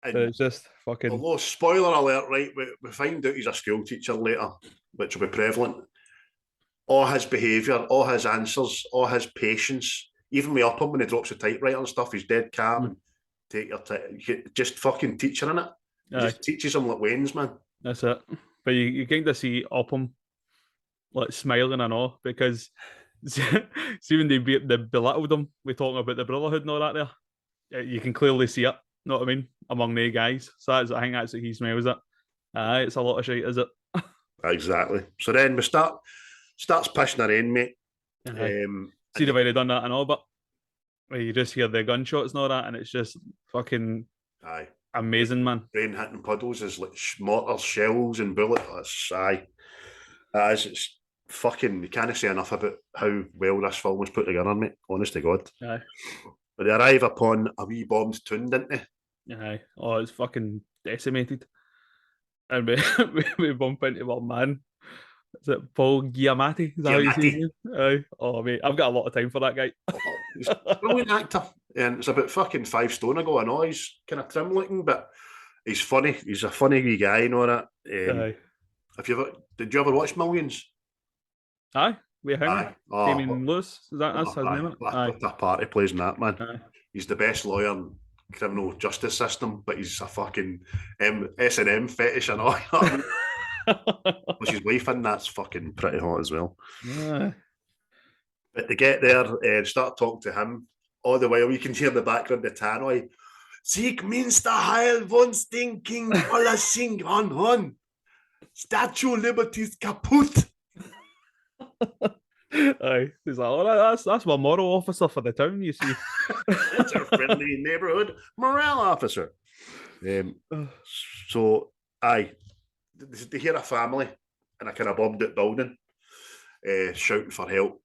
And it's just fucking. Although, spoiler alert, right? We find out he's a school teacher later, which will be prevalent. All his behaviour, all his answers, all his patience, even with Upham when he drops the typewriter and stuff, he's dead calm and take your time. Just fucking teaching it. He just teaches him like Wayne's, man. That's it. But you kind of see Upham like smiling and all because see when they belittled him, we talking about the brotherhood and all that there. You can clearly see it. Know what I mean? Among the guys. So I think that's what he smells it. It's a lot of shit, is it? Exactly. So then we starts pushing her in, mate. See the way they done that and all, but you just hear the gunshots and all that, and it's just fucking amazing, man. Brain hitting puddles is like mortars, shells, and bullets. It's fucking. You can't say enough about how well this film was put together, mate. Honest to God. Aye. But they arrive upon a wee bombed town, didn't they? Aye. Oh, it's fucking decimated. And we bump into our man. Is it Paul Giamatti? Is that how you say his name? Aye. Oh, mate, I've got a lot of time for that guy. He's a brilliant actor. And it's about fucking 5 stone ago. I know he's kind of trim looking, but he's funny. He's a funny wee guy, you know that. Aye. Did you ever watch Millions? Aye. We hang. Deamon Lewis. Is that's his name? That part he plays in that, man. Aye. He's the best lawyer in criminal justice system, but he's a fucking S&M fetish and all. Which his wife in that's fucking pretty hot as well. Yeah. But they get there and start talking to him. All the while you can hear in the background the tannoy. Sieg Minster Heil von Stinking Voller Sing Hon. Statue of Liberty's kaput. Aye, he's like, oh, that's my moral officer for the town, you see. It's our friendly neighbourhood morale officer. So, they hear a family in a kind of bombed out building shouting for help.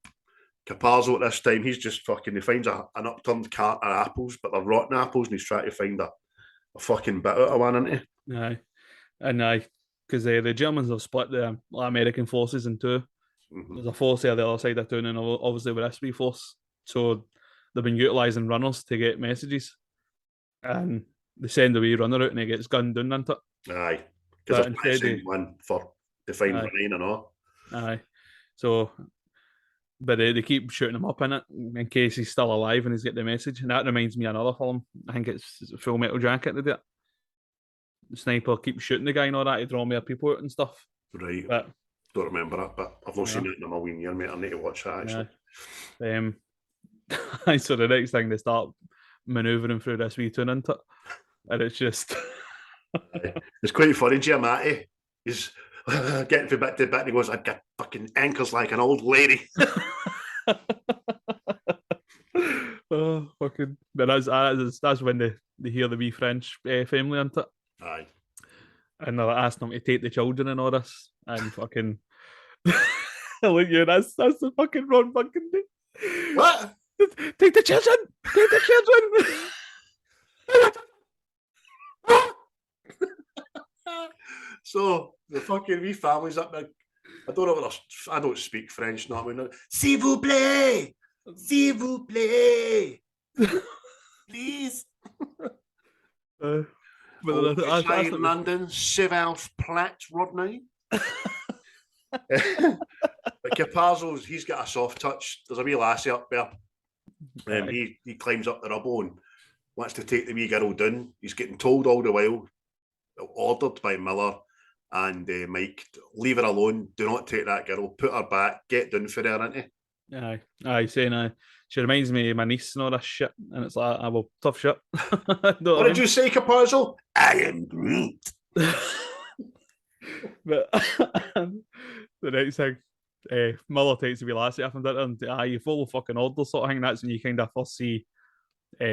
Caparzo at this time, he's just fucking, he finds an upturned cart of apples, but they're rotten apples, and he's trying to find a fucking bit out of one, isn't he? Aye. And because the Germans have split the American forces in two. Mm-hmm. There's a force there the other side of town, and obviously with this wee force. So they've been utilising runners to get messages. And they send a wee runner out and he gets gunned down into it. Aye. But Because instead they're they- sending one for to find Aye. Ryan and all. Aye. So, but they keep shooting him up in it in case he's still alive and he's got the message. And that reminds me of another film. I think it's Full Metal Jacket they do it. The sniper keeps shooting the guy and all that to draw more people out and stuff. Right. But Don't remember it, but I've not Yeah. seen it in a million years, mate. I need to watch that actually. So the next thing they start manoeuvring through this wee tune into it. And it's just It's quite funny, Giamatti. He's getting from bit to bit and he goes, I've got fucking anchors like an old lady. oh fucking but that's when they hear the wee French family into it. Aye. And they're asking them to take the children and all this. And fucking look you, that's the fucking wrong fucking thing. What? Take the children! Take the children! So the fucking wee family's up there. I don't know what I don't speak French, not I mean. S'il vous plaît! S'il vous plaît! Please. But Oh, that's in the- London, Sival's Platt, Rodney. But Capazzo's, he's got a soft touch. There's a wee lassie up there. He climbs up the rubble and wants to take the wee girl down. He's getting told all the while, ordered by Miller and Mike, leave her alone. Do not take that girl. Put her back. Get down for her, ain't he? Aye, saying she reminds me of my niece and all that shit. And it's like, well, tough shit. What did you say, Capazzo? I am Groot. But the next thing, Muller takes the wee lassie off him and you follow fucking orders sort of thing. That's when you kind of first see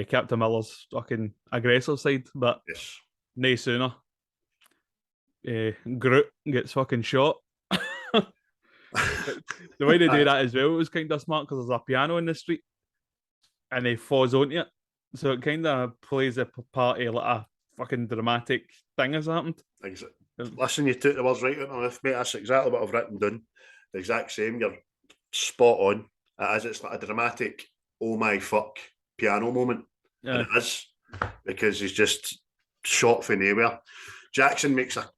Captain Miller's fucking aggressive side. But Yes. no sooner, Groot gets fucking shot. The way they do that as well was kind of smart because there's a piano in the street and he falls onto it. So it kind of plays a part of like a fucking dramatic thing has happened. Listen, you took the words right out of my mouth, mate. That's exactly what I've written down. The exact same. You're spot on. It is. It's like a dramatic, oh my fuck, piano moment. Yeah. And it is. Because he's just shot from nowhere. Jackson makes a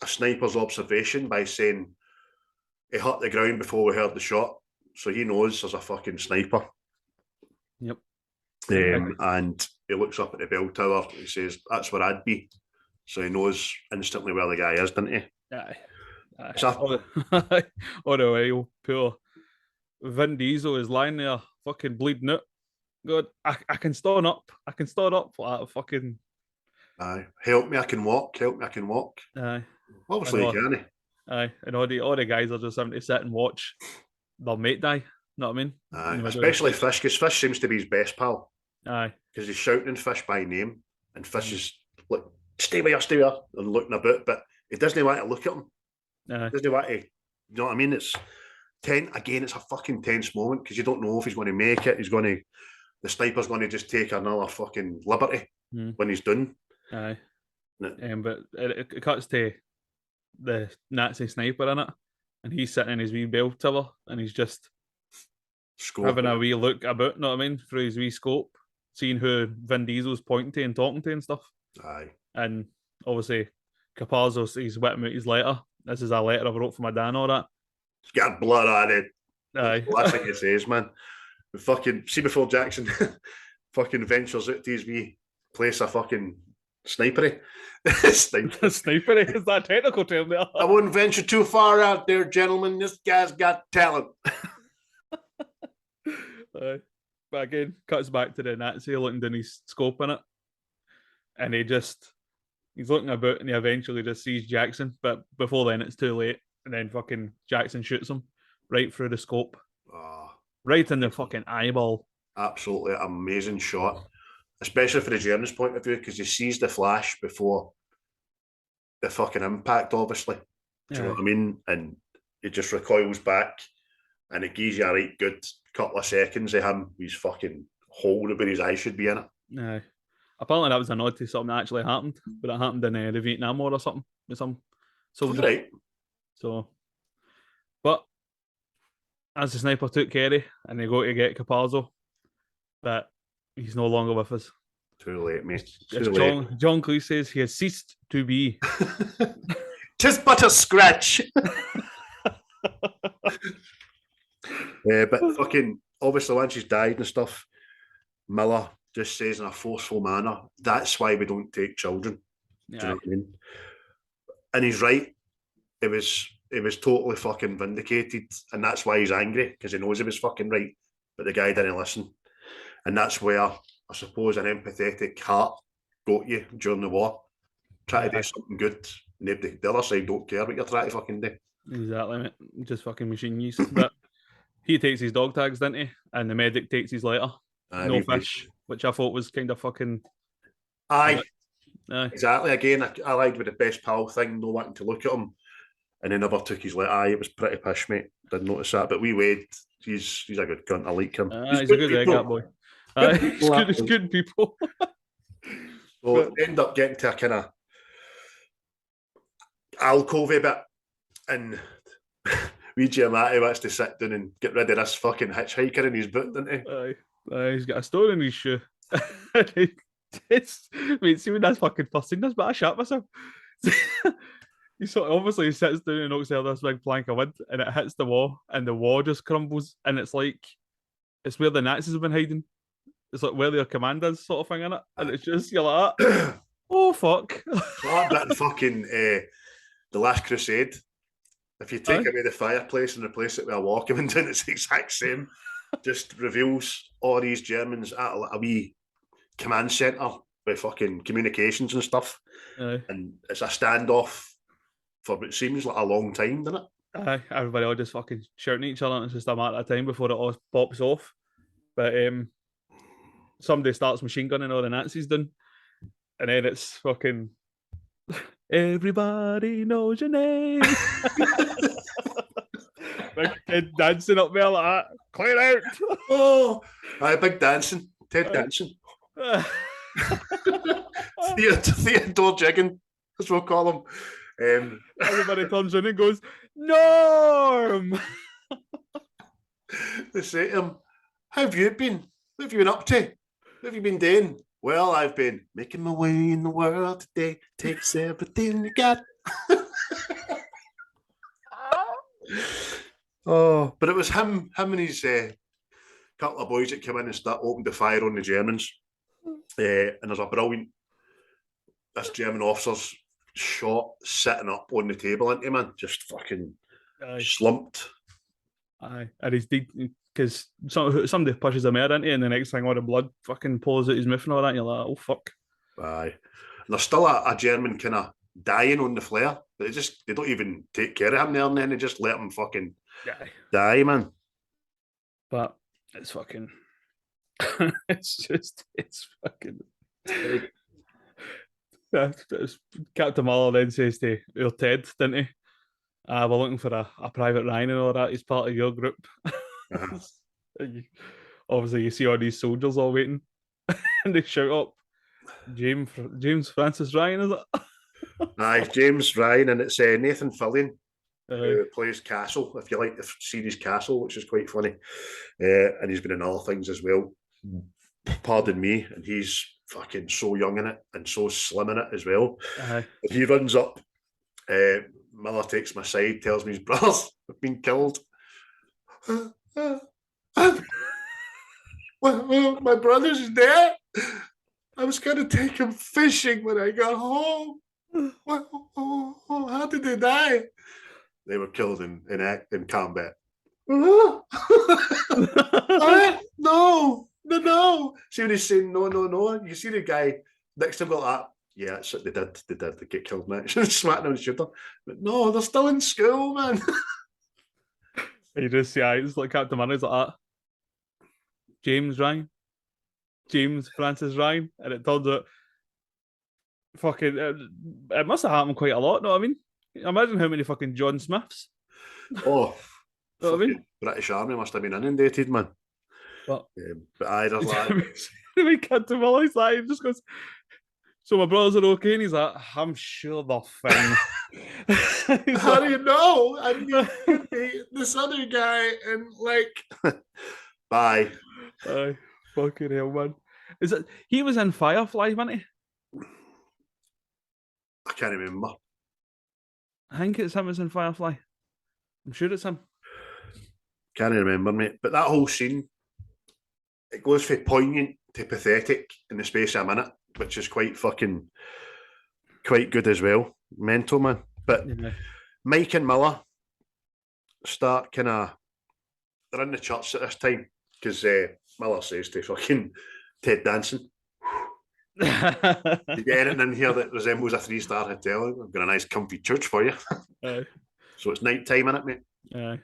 sniper's observation by saying he hit the ground before we heard the shot. So he knows there's a fucking sniper. Yep. And he looks up at the bell tower. He says, that's where I'd be. So he knows instantly where the guy is, doesn't he? Aye. So- All the way, poor Vin Diesel is lying there fucking bleeding out. God, I can stand up. I can stand up for that fucking. Aye. Help me, I can walk. Help me, I can walk. Aye. Obviously, I he know. can. Aye. And all the guys are just having to sit and watch their mate die. Know what I mean? Aye. In the middle. Especially Fish, because Fish seems to be his best pal. Aye. Because he's shouting Fish by name, and Fish is like, stay here, and looking about, but he doesn't want to look at him. Aye. Doesn't want to, you know what I mean? It's again, it's a fucking tense moment because you don't know if he's going to make it. The sniper's going to just take another fucking liberty when he's done. Aye. No. But it cuts to the Nazi sniper in it, and he's sitting in his wee bell tower, and he's just having a wee look about, know what I mean, through his wee scope, seeing who Vin Diesel's pointing to and talking to and stuff. Aye. And obviously, Capazzo, he's whipping out his letter. This is a letter I wrote for my dad and all that. He's got blood on it. Aye. Last thing he says, man. Fucking see before Jackson fucking ventures out to his wee place a fucking snipery. Sniper is that technical term there? I wouldn't venture too far out there, gentlemen. This guy's got talent. But again, cuts back to the Nazi looking down his scope in it. And he's looking about and he eventually just sees Jackson. But before then, it's too late. And then fucking Jackson shoots him right through the scope. Oh, Right in the fucking eyeball. absolutely amazing shot. Especially for the journalist's point of view, because he sees the flash before the fucking impact, obviously. Do you know what I mean? And he just recoils back and it gives you a right good couple of seconds of him. He's fucking hole where his eye should be in it. Aye. Apparently that was a nod to something that actually happened, but it happened in the Vietnam War or something with some soldier. Right. So, but as the sniper took Kerry and they go to get Capazzo, but he's no longer with us. Too late, mate. As Too late. John Cleese says, he has ceased to be. 'Tis but a scratch. But fucking, obviously, when she's died and stuff, Miller just says in a forceful manner, that's why we don't take children. Do you know what I mean? And he's right. It was totally fucking vindicated, and that's why he's angry, because he knows he was fucking right, but the guy didn't listen. And that's where I suppose an empathetic heart got you during the war. Try to do something good. Nobody, the other side don't care what you're trying to fucking do. Exactly, mate. Just fucking machine use. But he takes his dog tags, didn't he? And the medic takes his letter. No fish, which I thought was kind of fucking. Aye. Exactly. Again, I liked with the best pal thing, no wanting to look at him. And he never took his letter. Aye, it was pretty pish, mate. Didn't notice that. But Wade, he's a good cunt. I like him. He's a good egg, that boy. He's good people. So end up getting to a kind of alcove bit, and wee Giamatti wants to sit down and get rid of this fucking hitchhiker in his boot, doesn't he? Aye, he's got a stone in his shoe. Mate, see when that's fucking first thing, that's but I shat myself. He sort of obviously sits down and knocks out this big plank of wood, and it hits the wall, and the wall just crumbles, and it's like it's where the Nazis have been hiding. It's like where their command is, sort of thing, innit? And it's just you're like, oh fuck. That bit in fucking The Last Crusade. If you take away the fireplace and replace it with a wall coming down, it's the exact same. Just reveals all these Germans at a wee command centre with fucking communications and stuff. And it's a standoff for what seems like a long time, doesn't it? Everybody all just fucking shouting at each other, and it's just a matter of time before it all pops off. But somebody starts machine gunning all the Nazis done, and then it's fucking everybody knows your name. Big kid dancing up there like that. Clear out. Oh, aye, big dancing. Ted dancing. Theodore Jiggin, as we'll call him. Everybody comes in and goes, Norm! They say to him, how have you been? What have you been up to? What have you been doing? Well, I've been making my way in the world today. Takes everything you got. Oh, but it was him and his couple of boys that came in and opened the fire on the Germans. And there's a brilliant, this German officer's shot sitting up on the table, ain't he, man? Just fucking slumped. Aye, and he's dead because somebody pushes him out, ain't he? And the next thing, all the blood fucking pours out his mouth and all that, and you're like, oh fuck. Aye. And there's still a German kind of dying on the flare. They don't even take care of him there, and then they just let him fucking die, man. But it's fucking. it's fucking. Captain Muller then says to your Ted, didn't he? We're looking for a Private Ryan and all that. He's part of your group. Obviously, you see all these soldiers all waiting, and they shout up, James Francis Ryan, is it? Aye, James Ryan, and it's Nathan Fillion who plays Castle, if you like the series Castle, which is quite funny. And he's been in other things as well. Pardon me, and he's fucking so young in it and so slim in it as well. He runs up, Miller takes my side, tells me his brothers have been killed. Well, my brother's dead. I was going to take him fishing when I got home. How did they die? They were killed in combat. No. See when he's saying no. You see the guy next to him go like that. Yeah, that's what they did. They get killed, man. Smacking on his shoulder. But no, they're still in school, man. You just see eyes like Captain Money's like that. James Francis Ryan, and it turns out fucking it must have happened quite a lot. Know what I mean? Imagine how many fucking John Smiths. Oh, know what I mean? British Army must have been inundated, man. But I there's like we Captain Money's like he just goes. So my brothers are okay, and he's like, I'm sure they're fine. How do you know? I mean, this other guy and like, bye. Fucking hell, man. Is it? He was in Firefly, wasn't he? I can't remember. I think it's him. Was in Firefly. I'm sure it's him. Can't remember, mate. But that whole scene, it goes from poignant to pathetic in the space of a minute, which is quite good as well. Mental, man. But Yeah. Mike and Miller start they're in the church at this time because Miller says to fucking Ted Danson, "You get anything in here that resembles a 3-star hotel? I've got a nice comfy church for you." So it's night time, innit, mate? Yeah.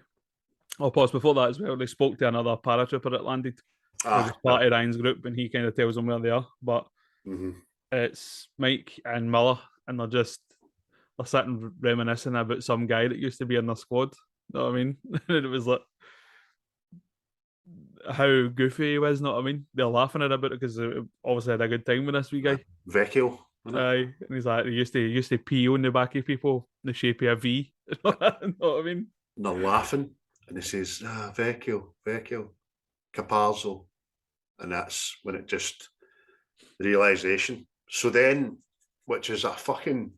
Oh, pause before that as well. They spoke to another paratrooper that landed. It was part of Ryan's group, and he kind of tells them where they are. But it's Mike and Miller, and they're sitting reminiscing about some guy that used to be in their squad. You know what I mean? And it was like how goofy he was. Know what I mean? They're laughing at it about it because they obviously had a good time with this wee guy. Vecchio. Aye, and he's like, he used to pee on the back of people in the shape of a V. You know what I mean? And they're laughing, and he says, Vecchio, Caparzo. And that's when it just, realisation. So then, which is a fucking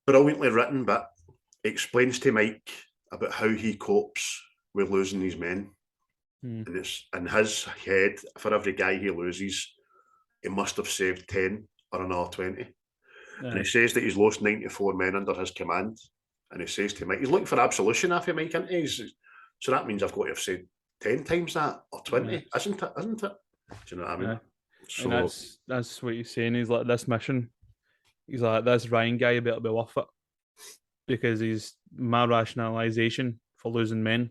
brilliantly written bit, explains to Mike about how he copes with losing these men. And it's in his head, for every guy he loses, he must have saved 10 or another 20. And he says that he's lost 94 men under his command. And he says to Mike, he's looking for absolution after Mike, isn't he? So that means I've got to have said 10 times that or 20, isn't it? Do you know what I mean? So, and that's what he's saying. He's like, this mission, he's like, this Ryan guy better be worth it, because my rationalisation for losing men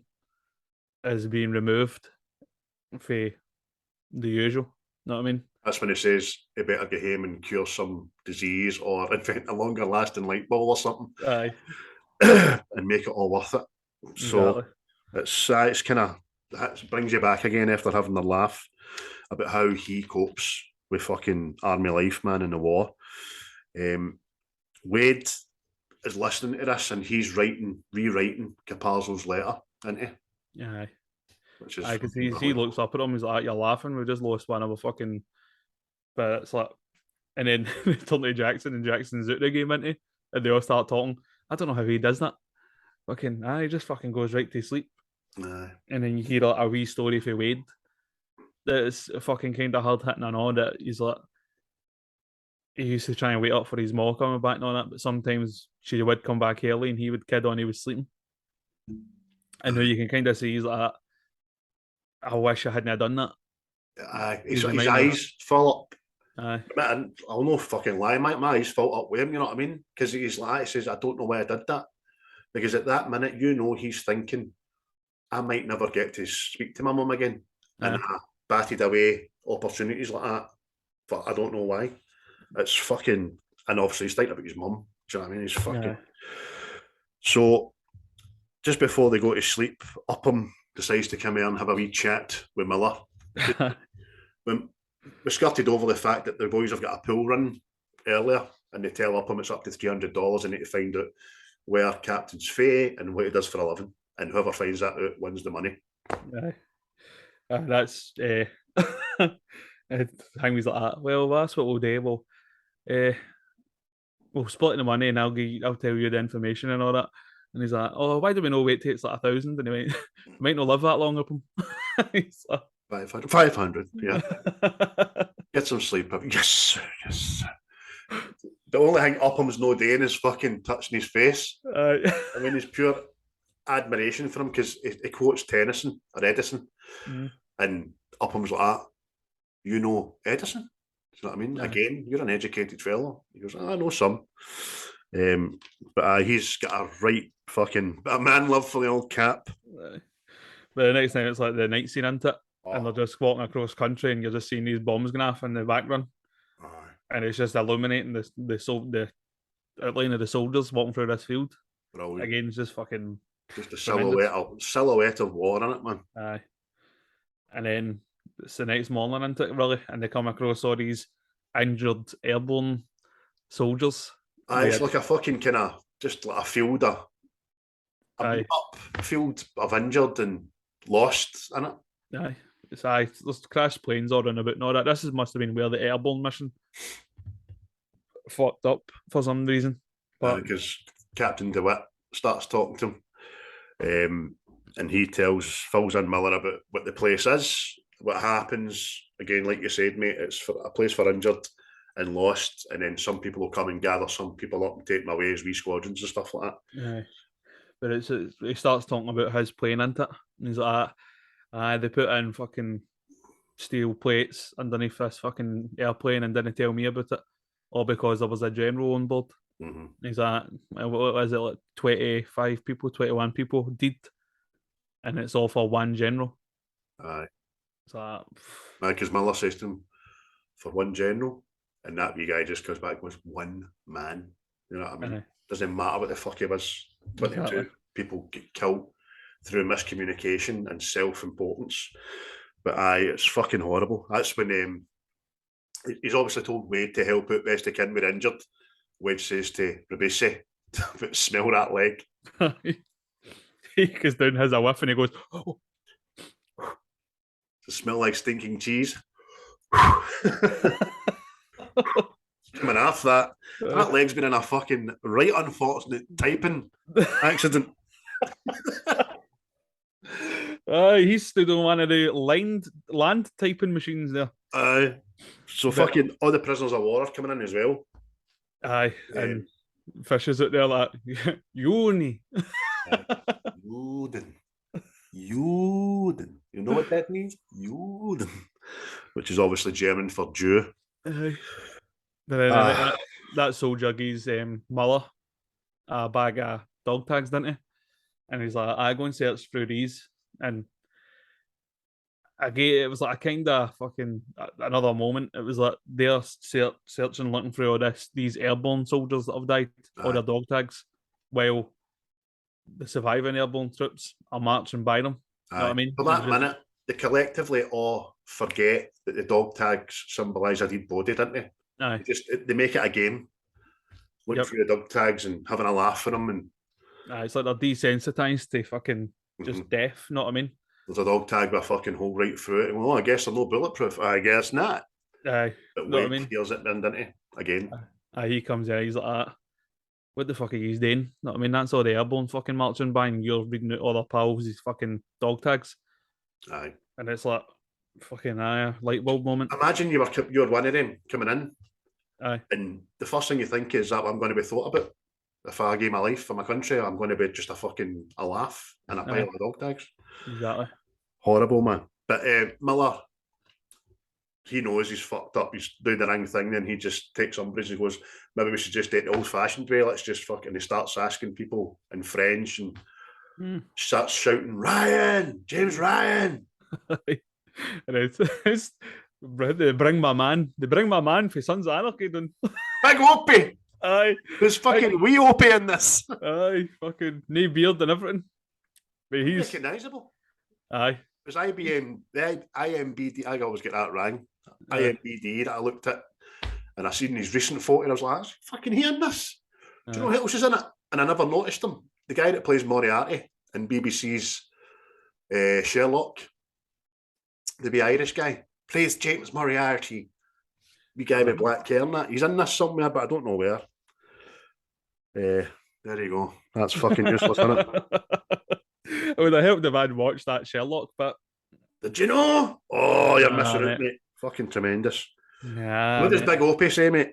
is being removed for the usual. Know what I mean? That's when he says he better get home and cure some disease or invent a longer lasting light bulb or something. Aye. And make it all worth it. So it's kind of, that brings you back again after having the laugh about how he copes with fucking army life, man, in the war. Wade is listening to this and he's rewriting Caparzo's letter, isn't he? Yeah. Which is because he looks up at him, he's like, you're laughing, we just lost one of a fucking. But it's like, and then they turn to Jackson, and Jackson's out the game, isn't he? And they all start talking. I don't know how he does that. Fucking, he just fucking goes right to sleep. And then you hear a wee story for Wade that is fucking kind of hard hitting and all, that he's like, he used to try and wait up for his mom coming back and all that, but sometimes she would come back early and he would kid on he was sleeping. And now you can kind of see he's like, I wish I hadn't done that. His eyes fill up. I'll no fucking lie, my eyes fill up with him, you know what I mean? Because he's like, he says, I don't know why I did that. Because at that minute, you know, he's thinking, I might never get to speak to my mum again. And I batted away opportunities like that. But I don't know why. It's fucking, and obviously he's thinking about his mum. Do you know what I mean? He's fucking. So, just before they go to sleep, Upham decides to come here and have a wee chat with Miller. When we skirted over the fact that the boys have got a pool run earlier, and they tell Upham it's up to $300 and need to find out where Captain's Faye and what he does for a living, and whoever finds that out wins the money. That's Hangman's like that. Well, that's what we'll do. We'll split the money, and I'll tell you the information and all that. And he's like, oh, why do we not wait till it's like 1,000? And he went, might not live that long up him. He's like, 500, yeah. Get some sleep. Yes. The only thing Upham's no doing is fucking touching his face. I mean, it's pure admiration for him because he quotes Tennyson or Edison, and Upham's like, you know Edison? Do you know what I mean? Again, you're an educated fellow. He goes, I know some. But he's got a right fucking a man love for the old Cap. But the next time it's like the night scene, isn't it? And they're just walking across country, and you're just seeing these bombs going off in the background, and it's just illuminating the outline of the soldiers walking through this field. Brilliant. Again, it's just fucking just a silhouette of war in it, man. And then it's the next morning, isn't it, really? And they come across all these injured airborne soldiers. It's like a fucking kind of just like a field of field of injured and lost in it. It's there's crashed planes all around about and all that. Must have been where the airborne mission fucked up for some reason. But because Captain DeWitt starts talking to him, and he fills in Miller about what the place is, what happens. Again, like you said, mate, it's for a place for injured and lost, and then some people will come and gather some people up and take them away as wee squadrons and stuff like that. yeah, but he starts talking about his plane into it, and he's like, they put in fucking steel plates underneath this fucking airplane and didn't tell me about it, all because there was a general on board. Mm-hmm. He's like, what was it, like 25 people, 21 people did, and it's all for one general. Aye. So, because Miller says to him, for one general, and that wee guy just comes back and goes, one man. You know what I mean? Doesn't matter what the fuck he was. But exactly. People get killed through miscommunication and self-importance. But it's fucking horrible. That's when he's obviously told Wade to help out best he can with injured. Wade says to Ribisi, smell that leg. He goes down, has a whiff, and he goes, oh. Does it smell like stinking cheese? Coming off that leg's been in a fucking right unfortunate typing accident. He stood on one of the land typing machines there. Fucking all the prisoners of war are coming in as well. And Fisher's out there like, Uni. Juden. You know what that means? Juden. Which is obviously German for Jew. That soldier gives Muller a bag of dog tags, didn't he? And he's like, I go and search through these. And again, it was like a kind of fucking another moment. It was like they're searching, looking through all these airborne soldiers that have died, all their dog tags, while the surviving airborne troops are marching by them. You know what I mean? For that minute, they collectively all forget that the dog tags symbolise a dead body, didn't they? They make it a game. Looking through the dog tags and having a laugh for them. And it's like they're desensitised to fucking just death, you know what I mean? There's a dog tag with a fucking hole right through it. Well, I guess they're no bulletproof. I guess not. But Wade hears it then, didn't he? Again. He comes in, he's like, what the fuck are you doing? You know what I mean? That's all the airborne fucking marching by, and you're reading out all their pals, these fucking dog tags. Aye. And it's like, fucking light bulb moment. Imagine you're one of them coming in. Aye. And the first thing you think is that I'm going to be thought about. If I gave my life for my country, I'm going to be just a laugh and a pile of dog tags. Exactly. Horrible, man. But Miller, he knows he's fucked up. He's doing the wrong thing. Then he just takes umbrage and goes, maybe we should just do it the old-fashioned way. Let's just fucking... He starts asking people in French and starts shouting, Ryan! James Ryan! And it's they bring my man for Sons of Anarchy done. Big Opie! Aye. There's fucking wee Opie in this. Aye, fucking no beard and everything. But he's recognisable. Aye. It was IMBD, I always get that wrong. IMBD that I looked at, and I seen his recent photo, and I was like, that's fucking he in this. Do you know who else is in it? And I never noticed him. The guy that plays Moriarty in BBC's Sherlock, the wee Irish guy, plays James Moriarty. Wee guy with black hair and that. He's in this somewhere, but I don't know where. There you go. That's fucking useless, isn't it? It would have helped if I'd watched that Sherlock, but did you know? Oh, you're missing out, mate. Fucking tremendous. Yeah. What does Big Opie say, mate?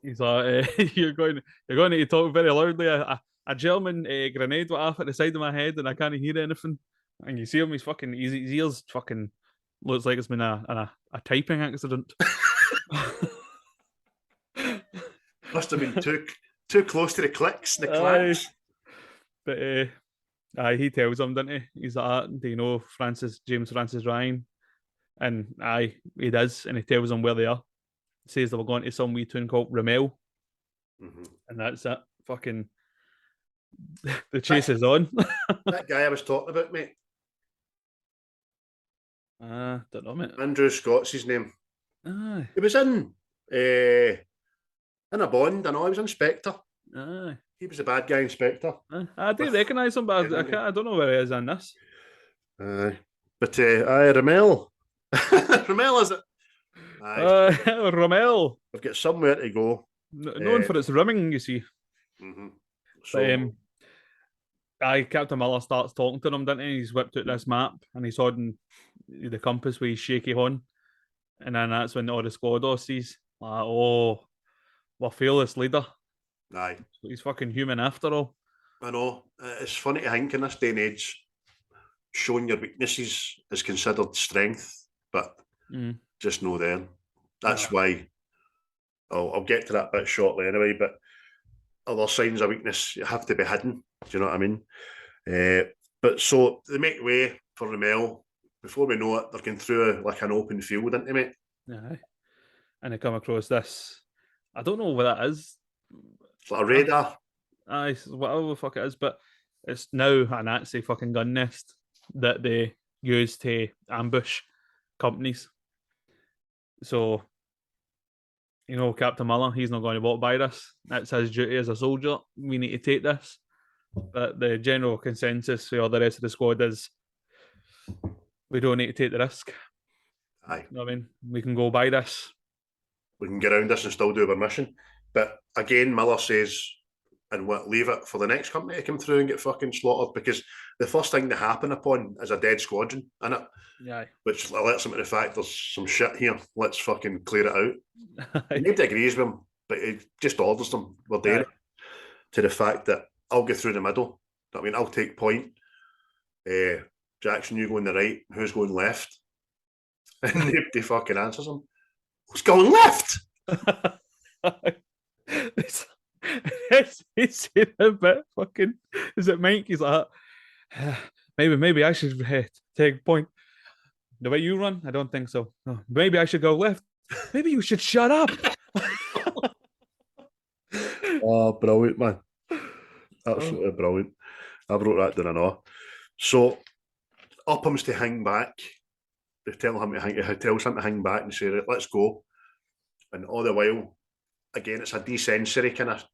He's like, you're going to need to talk very loudly. A German grenade went off at the side of my head, and I can't hear anything. And you see him, his ears fucking looks like it's been a typing accident. Must have been too close to the clicks, the clacks. But he tells him, doesn't he? He's like, do you know James Francis Ryan? And he does, and he tells them where they are. He says they were going to some wee town called Ramel. And that's it. Fucking the chase is on. That guy I was talking about, mate. Don't know, mate. Andrew Scott's his name. He was in a Bond, I know. He was in Spectre. He was a bad guy in Spectre. I do recognise him, but I don't know where he is in this. But But aye, Ramel. Ramel, is it? Aye, Rommel, I've got somewhere to go. known for its rimming, you see. Mm-hmm. But, So, Captain Miller starts talking to him, doesn't he? He's whipped out this map and he's holding the compass with his shaky horn. And then that's when all the squad sees, like, oh, we're fearless leader. aye, He's fucking human after all. I know. It's funny to think in this day and age, showing your weaknesses is considered strength, but just know then. That's why I'll get to that bit shortly anyway, but other signs of weakness you have to be hidden. Do you know what I mean? But so they make way for Ramel. Before we know it, they're going through like an open field, isn't they, mate? Yeah. And they come across this. I don't know what that is. It's like a radar. Aye, whatever the fuck it is, but it's now a Nazi fucking gun nest that they use to ambush companies. So, Captain Miller, he's not going to walk by this. That's his duty as a soldier. We need to take this. But the general consensus for all the rest of the squad is we don't need to take the risk. Aye. You know what I mean? We can go by this. We can get around this and still do our mission. But again, Miller says, and leave it for the next company to come through and get fucking slaughtered, because the first thing to happen upon is a dead squadron, innit? Yeah. Which alerts them to the fact there's some shit here. Let's fucking clear it out. Nobody agrees with him, but he just orders them. We're there to the fact that I'll go through the middle. I mean, I'll take point. Jackson, you go on the right. Who's going left? And nobody fucking answers him. Who's going left? It's a bit fucking. Is it Mike? He's like, maybe I should take point. The way you run, I don't think so. No, maybe I should go left. Maybe you should shut up. Oh, brilliant, man. Absolutely brilliant. I wrote that down and all. So, Upham's to hang back. They tell him to hang back and say, right, let's go. And all the while, again, it's a desensory kind of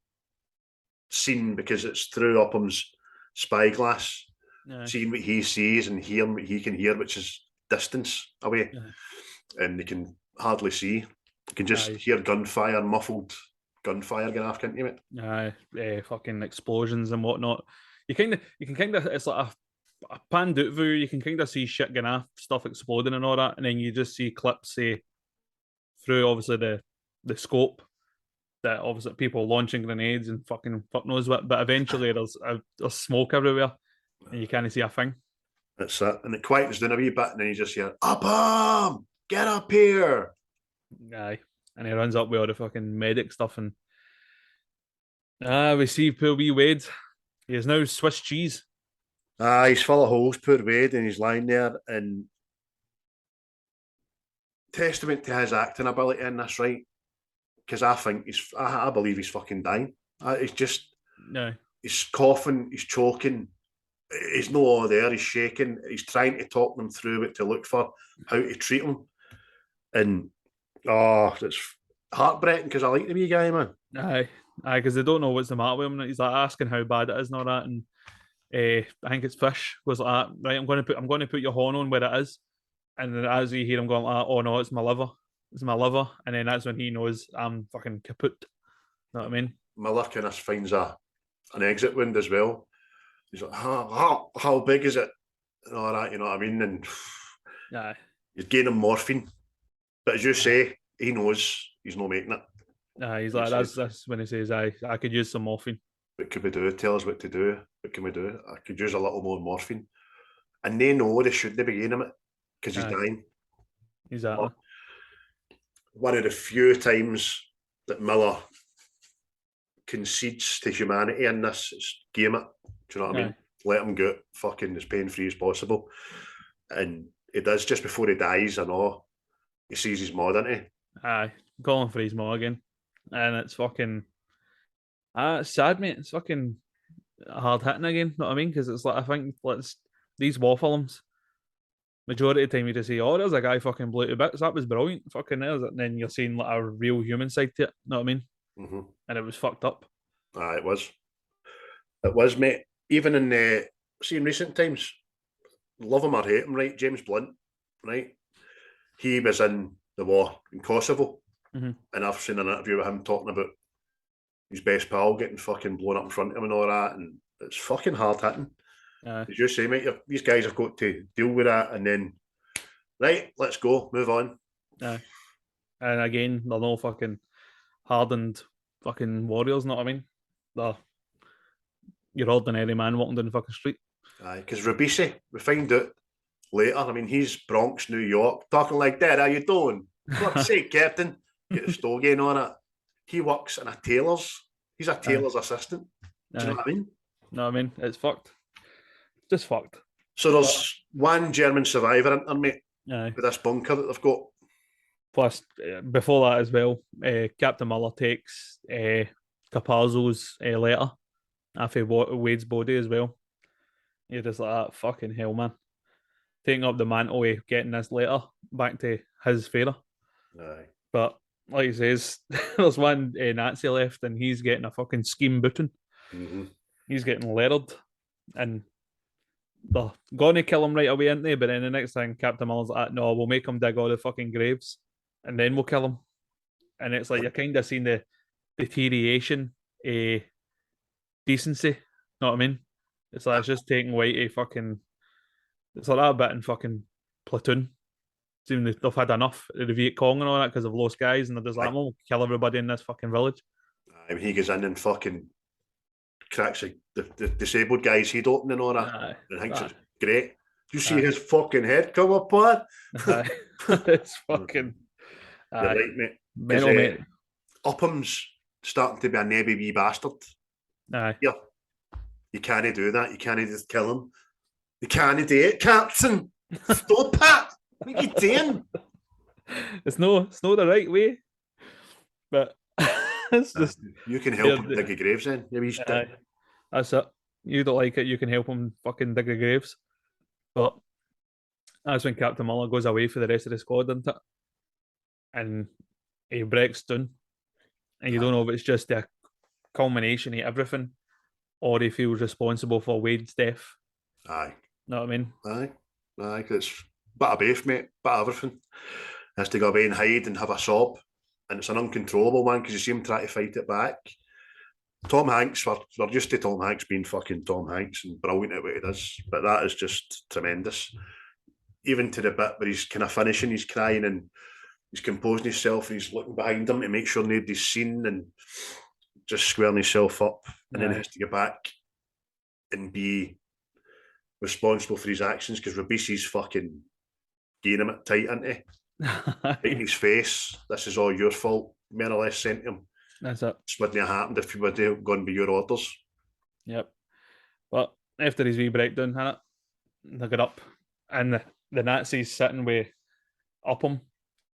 scene because it's through Upham's spyglass, seeing what he sees and hearing what he can hear, which is distance away. And they can hardly see. You can just hear gunfire, muffled gunfire going off, can't you, mate? Fucking explosions and whatnot. You can kind of, it's like a panned out view. You can kind of see shit going off, stuff exploding and all that, and then you just see clips through obviously the scope that obviously people launching grenades and fucking fuck knows what. But eventually there's smoke everywhere, and you can't see a thing. That's it, and it quietens down a wee bit, and then you just hear Upham, get up here. Aye. And he runs up with all the fucking medic stuff, and we see poor wee Wade. He is now Swiss cheese. He's full of holes, poor Wade, and he's lying there. And testament to his acting ability in this, right? Because I believe he's fucking dying. He's coughing, he's choking. He's no all there. He's shaking. He's trying to talk them through what to look for, how to treat him, and it's heartbreaking because I like the wee guy, man. Aye, because they don't know what's the matter with him. He's like asking how bad it is and all that, and I think it's Fish was like, right, I'm going to put your horn on where it is, and then as you hear him going like, oh no, it's my liver, and then that's when he knows I'm fucking kaput. Know what I mean? Miller kind of finds an exit wound as well. He's like, how big is it? And all that, you know what I mean? And he's gaining morphine. But as you say, he knows he's not making it. He's like, that's when he says, I could use some morphine. What could we do? Tell us what to do. What can we do? I could use a little more morphine. And they know they shouldn't be gaining it because he's dying. Exactly. One of the few times that Miller concedes to humanity in this is game it. Do you know what I mean? Let him get fucking as pain-free as possible. And he does just before he dies, I know. He sees his mod, doesn't he? Aye, calling for his mod again. And it's fucking... it's sad, mate. It's fucking hard hitting again, you know what I mean? Because it's like, I think these war films, majority of the time you just say, oh, there's a guy fucking blew to bits. That was brilliant. Fucking there's it. And then you're seeing like a real human side to it, you know what I mean? Mm-hmm. And it was fucked up. It was. It was, mate. Even in recent times, love him or hate him, right? James Blunt, right? He was in the war in Kosovo, and I've seen an interview with him talking about his best pal getting fucking blown up in front of him and all that, and it's fucking hard hitting. As you say, mate, these guys have got to deal with that, and then, right, let's go, move on. And again, they're no fucking hardened fucking warriors, know what I mean? They're your ordinary man walking down the fucking street. Aye, because Ribisi, we find out later, I mean, he's Bronx, New York, talking like that, how you doing? Fuck's sake, Captain. Get the stogie on it. He works in a tailor's. He's a tailor's assistant. Do you know what I mean? No, I mean, it's fucked. Just fucked. So there's one German survivor in there, mate, with this bunker that they've got. Plus, before that as well, Captain Muller takes Capazzo's letter off of Wade's body as well. You're just like, that fucking hell, man. Taking up the mantle of getting this letter back to his favour. Aye. But like he says, there's one Nazi left and he's getting a fucking scheme booting. He's getting lettered and they're going to kill him right away, aren't they? But then the next thing, Captain Muller's like, no, we'll make him dig all the fucking graves and then we'll kill him. And it's like you're kind of seeing the deterioration of decency. Know what I mean? It's like it's just taking away a fucking... It's like that bit in fucking Platoon. Seeing they've had enough of the Viet Cong and all that because they've lost guys and they're just like, we'll kill everybody in this fucking village. I mean, he goes in and fucking cracks the disabled guy's head open and all that. And thinks it's great. You see his fucking head come up on? It's fucking... You're right, mate. Mental, mate. Upham's starting to be a nebby wee bastard. Aye. Yeah. You can't do that. You can't just kill him. You can't do it, Captain. Stop it. What are you doing? It's no the right way. But it's just... You can help him dig a graves then. That's it. You don't like it, you can help him fucking dig the graves. But that's when Captain Muller goes away for the rest of the squad, isn't it? And he breaks down. And you don't know if it's just a culmination of everything or he feels responsible for Wade's death. Aye. Know what I mean? Aye. It's a bit of both, mate. Bit of everything. He has to go away and hide and have a sob. And it's an uncontrollable one because you see him try to fight it back. Tom Hanks, we're used to Tom Hanks being fucking Tom Hanks and brilliant at what he does. But that is just tremendous. Even to the bit where he's kind of finishing, he's crying and he's composing himself and he's looking behind him to make sure nobody's seen and just squaring himself up. And then he has to get back and be responsible for his actions because Ribisi's fucking getting him at tight, isn't he? Right in his face. This is all your fault, more or less sent him. That's it. This wouldn't have happened if you were going by your orders. Yep. But after his wee breakdown, they get up and the Nazis sitting with Upham,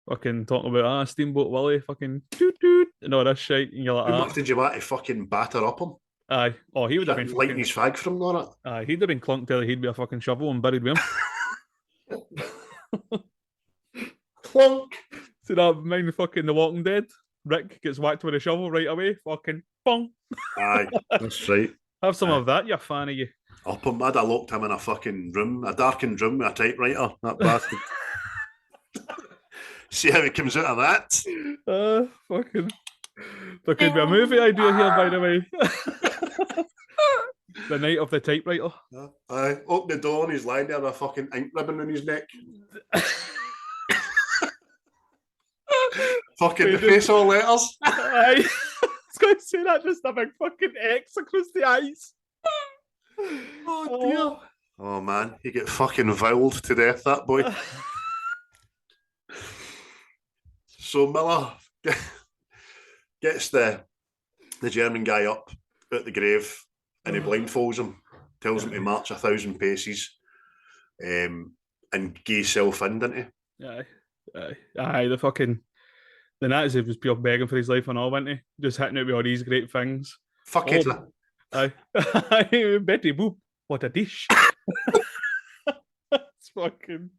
fucking talking about Steamboat Willie, fucking toot toot and all this shit. And you're like, how much did you want to fucking batter Upham? Aye. Oh, he would have been lighting his fag from that. Aye, he'd have been clunked till he'd be a fucking shovel and buried with him. Clunk. See that mind fucking The Walking Dead? Rick gets whacked with a shovel right away. Fucking bong. Aye, that's right. Have some of that, you fan of you. Upham, I'd have locked him in a fucking room, a darkened room with a typewriter. That bastard. See how he comes out of that. Fucking. There could be a movie idea here, by the way. The Night of the Typewriter. Aye, open the door and he's lying there with a fucking ink ribbon in his neck. Fucking the face all letters. Aye. I was going to say that, just a big fucking X across the eyes. Oh dear. Oh man, he get fucking viled to death, that boy. So Miller gets the German guy up at the grave and he blindfolds him, tells him to march 1,000 paces and get himself in, didn't he? Aye, the Nazi was pure begging for his life and all, wasn't he? Just hitting it with all these great things. Fuck it. Aye. Betty Boop, what a dish. It's fucking...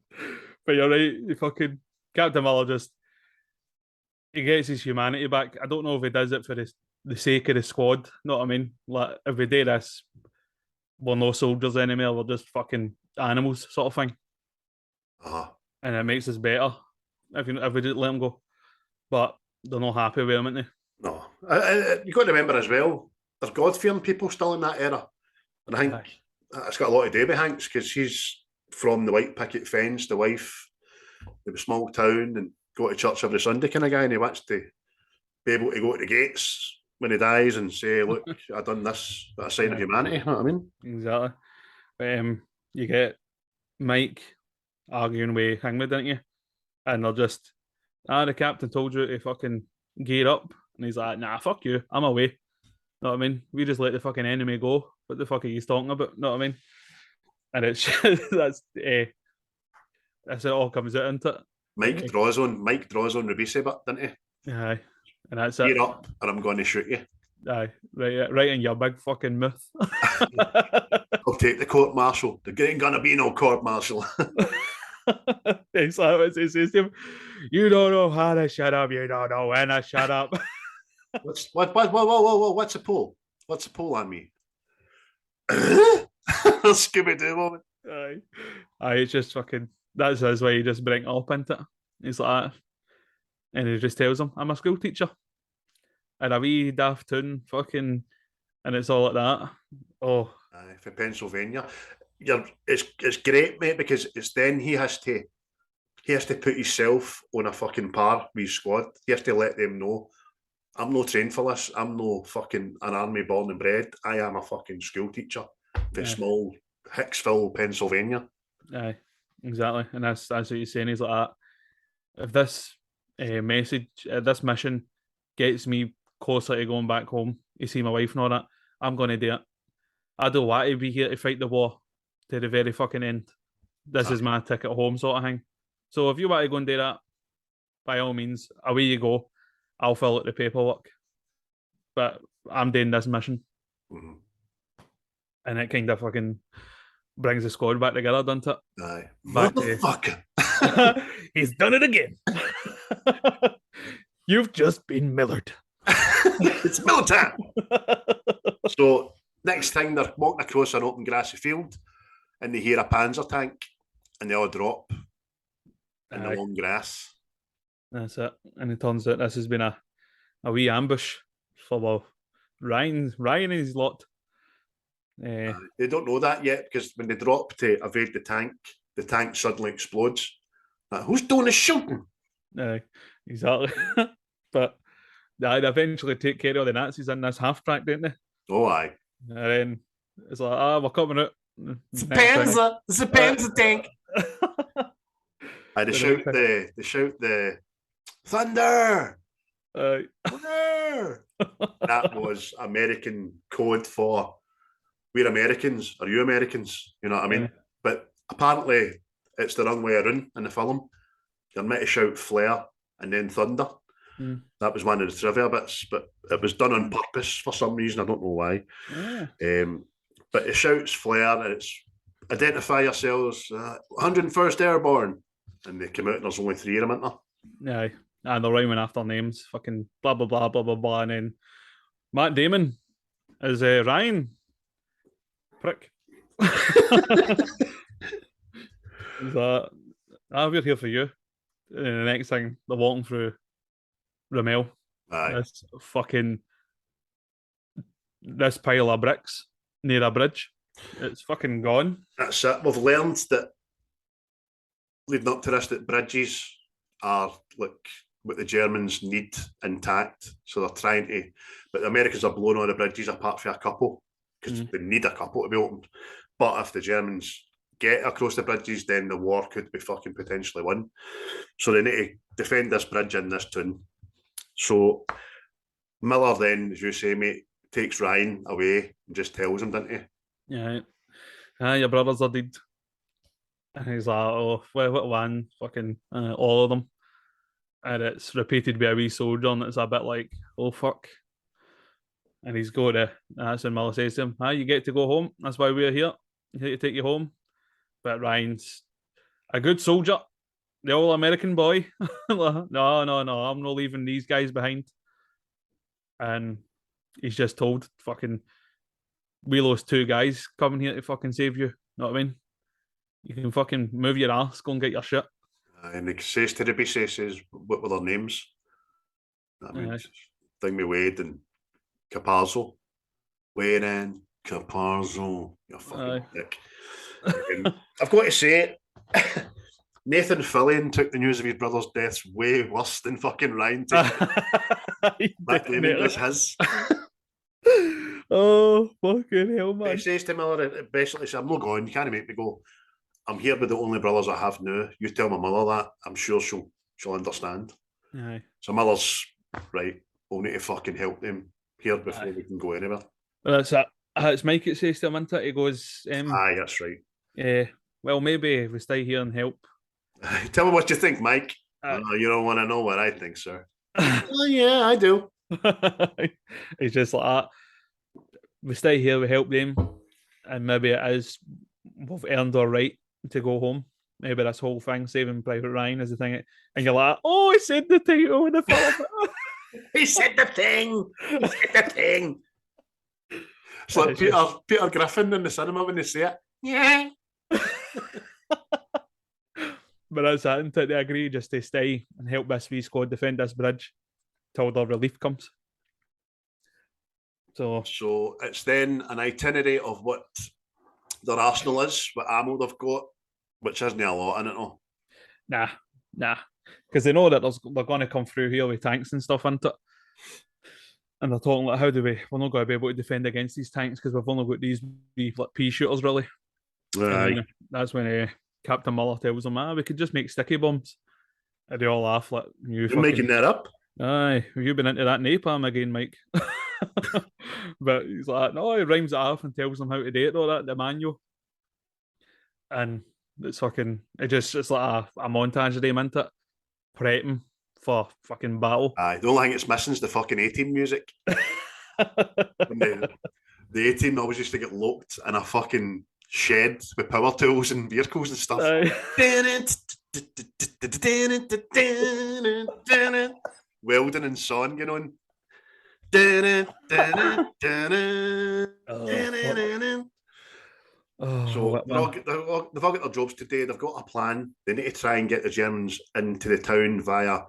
But you're right, fucking... Captain Muller he gets his humanity back. I don't know if he does it for the sake of the squad. Know what I mean? Like, if we do this, we're no soldiers anymore, we're just fucking animals, sort of thing. Uh-huh. And it makes us better if we just let them go. But they're not happy with them, aren't they? No. You've got to remember as well, there's God-fearing people still in that era. And I think it's got a lot to do with Hanks, because he's from the white picket fence, the wife, the small town, and go to church every Sunday kind of guy, and he wants to be able to go to the gates when he dies and say, look, I've done this, that's a sign of humanity, you know what I mean? Exactly. But, you get Mike arguing with Hangman, didn't you? And they're just, the captain told you to fucking gear up. And he's like, nah, fuck you, I'm away. Know what I mean? We just let the fucking enemy go. What the fuck are you talking about? Know what I mean? And it's that's it all comes out into it. Mike draws on Ribisi, but didn't he? Aye. And that's Gear it. up, and I'm going to shoot you. Aye. Right in your big fucking mouth. I'll take the court martial. There ain't gonna be no court martial. It's like what it says to him. You don't know how to shut up. You don't know when to shut up. Whoa, what's a pull? What's a pull on me? Scooby-Doo moment. Aye, it's just fucking, that's his way you just bring it up into it. He's like that. And he just tells him, I'm a school teacher. And a wee daft tune, fucking, and it's all like that. Oh. Aye, for Pennsylvania. It's great, mate, because it's then he has to put himself on a fucking par with his squad. He has to let them know, I'm no trained for this. I'm no fucking an army born and bred. I am a fucking school teacher for small Hicksville, Pennsylvania. Aye, exactly. And that's what he's saying. He's like that. If this this mission gets me closer to going back home to see my wife and all that, I'm going to do it. I don't want to be here to fight the war to the very fucking end. This is my ticket home, sort of thing. So if you want to go and do that, by all means, away you go. I'll fill out the paperwork. But I'm doing this mission. Mm-hmm. And it kind of fucking brings the squad back together, doesn't it? Aye. Motherfucker. He's done it again. You've just been millered. It's mill time. So next thing, they're walking across an open grassy field and they hear a panzer tank and they all drop in the long grass. That's it. And it turns out this has been a wee ambush for Ryan and his lot. They don't know that yet, because when they drop to evade the tank suddenly explodes. Who's doing the shooting? Exactly. But they eventually take care of the Nazis in this half track, don't they? Oh, aye. And then it's like, we're coming out. It's a Panzer. It's a Panzer tank. They shout the thunder. Thunder. That was American code for we're Americans. Are you Americans? You know what I mean? Yeah. But apparently it's the wrong way around in the film. You're meant to shout flare and then thunder. Mm. That was one of the trivia bits, but it was done on purpose for some reason. I don't know why. Yeah. But it shouts flare and it's identify yourselves, 101st Airborne. And they come out and there's only 3 of them, isn't there? Yeah. And they're rhyming after names. Fucking blah, blah, blah, blah, blah, blah. And then Matt Deamon is Ryan. Prick. He's like, we're here for you. And the next thing, they're walking through Ramel. Aye. This pile of bricks near a bridge. It's fucking gone. That's it. We've learned that leading up to this, that bridges are like what the Germans need intact. So they're trying to, but the Americans are blowing all the bridges apart for a couple because they need a couple to be opened. But if the Germans get across the bridges, then the war could be fucking potentially won. So they need to defend this bridge in this town. So Miller then, as you say, mate, takes Ryan away and just tells him, doesn't he? Yeah. Your brothers are dead. And he's like, oh, what one? Fucking all of them. And it's repeated by a wee soldier, and it's a bit like, oh, fuck. And he's going to, that's when Miller says to him, you get to go home. That's why we're here. Here to take you home. But Ryan's a good soldier. The all-American boy. No, I'm not leaving these guys behind. And he's just told, fucking, we lost 2 guys coming here to fucking save you. Know what I mean? You can fucking move your ass, go and get your shit. And he says to the B says, what were their names? I mean, thing with Wade and Caparzo. Wade and Caparzo. You fucking dick. I've got to say it. Nathan Fillion took the news of his brother's deaths way worse than fucking Ryan took it. Matt Deamon does his. Oh, fucking hell, man. He says to Miller, basically, I'm not going, you can't make me go. I'm here with the only brothers I have now. You tell my mother that, I'm sure she'll understand. Aye. So Miller's, right, we'll need to fucking help them here before we can go anywhere. Well, that's it. It's Mike that says to him, isn't it? He goes, aye, that's right. Yeah, well, maybe we stay here and help. Tell me what you think, Mike. You don't want to know what I think, sir. Oh, yeah, I do. He's just like that. We stay here, we help them, and maybe it is we've earned our right to go home. Maybe this whole thing, Saving Private Ryan, is the thing. And you're like, oh, he said the title in the film. He said the thing. He said the thing. It's like Peter Griffin in the cinema when they say it. Yeah. But that's it, until they agree just to stay and help this wee squad defend this bridge till the relief comes. So it's then an itinerary of what their arsenal is, what ammo they've got, which isn't a lot in it, no. Nah. Because they know that they're going to come through here with tanks and stuff, into it. And they're talking like, we're not going to be able to defend against these tanks because we've only got these like pea shooters, really. Right. That's when Captain Muller tells them, we could just make sticky bombs. And they all laugh like, You're making that up? Aye, have you been into that napalm again, Mike? But he's like, no, he rhymes it off and tells them how to do it, all that, the manual. And it's it's like a montage of them, isn't it? Prepping for fucking battle. Aye, the only thing it's missing is the fucking A-Team music. The A-Team always used to get locked in a fucking shed with power tools and vehicles and stuff. Weldon and Son, you know. So they've all got their jobs today. They've got a plan. They need to try and get the Germans into the town via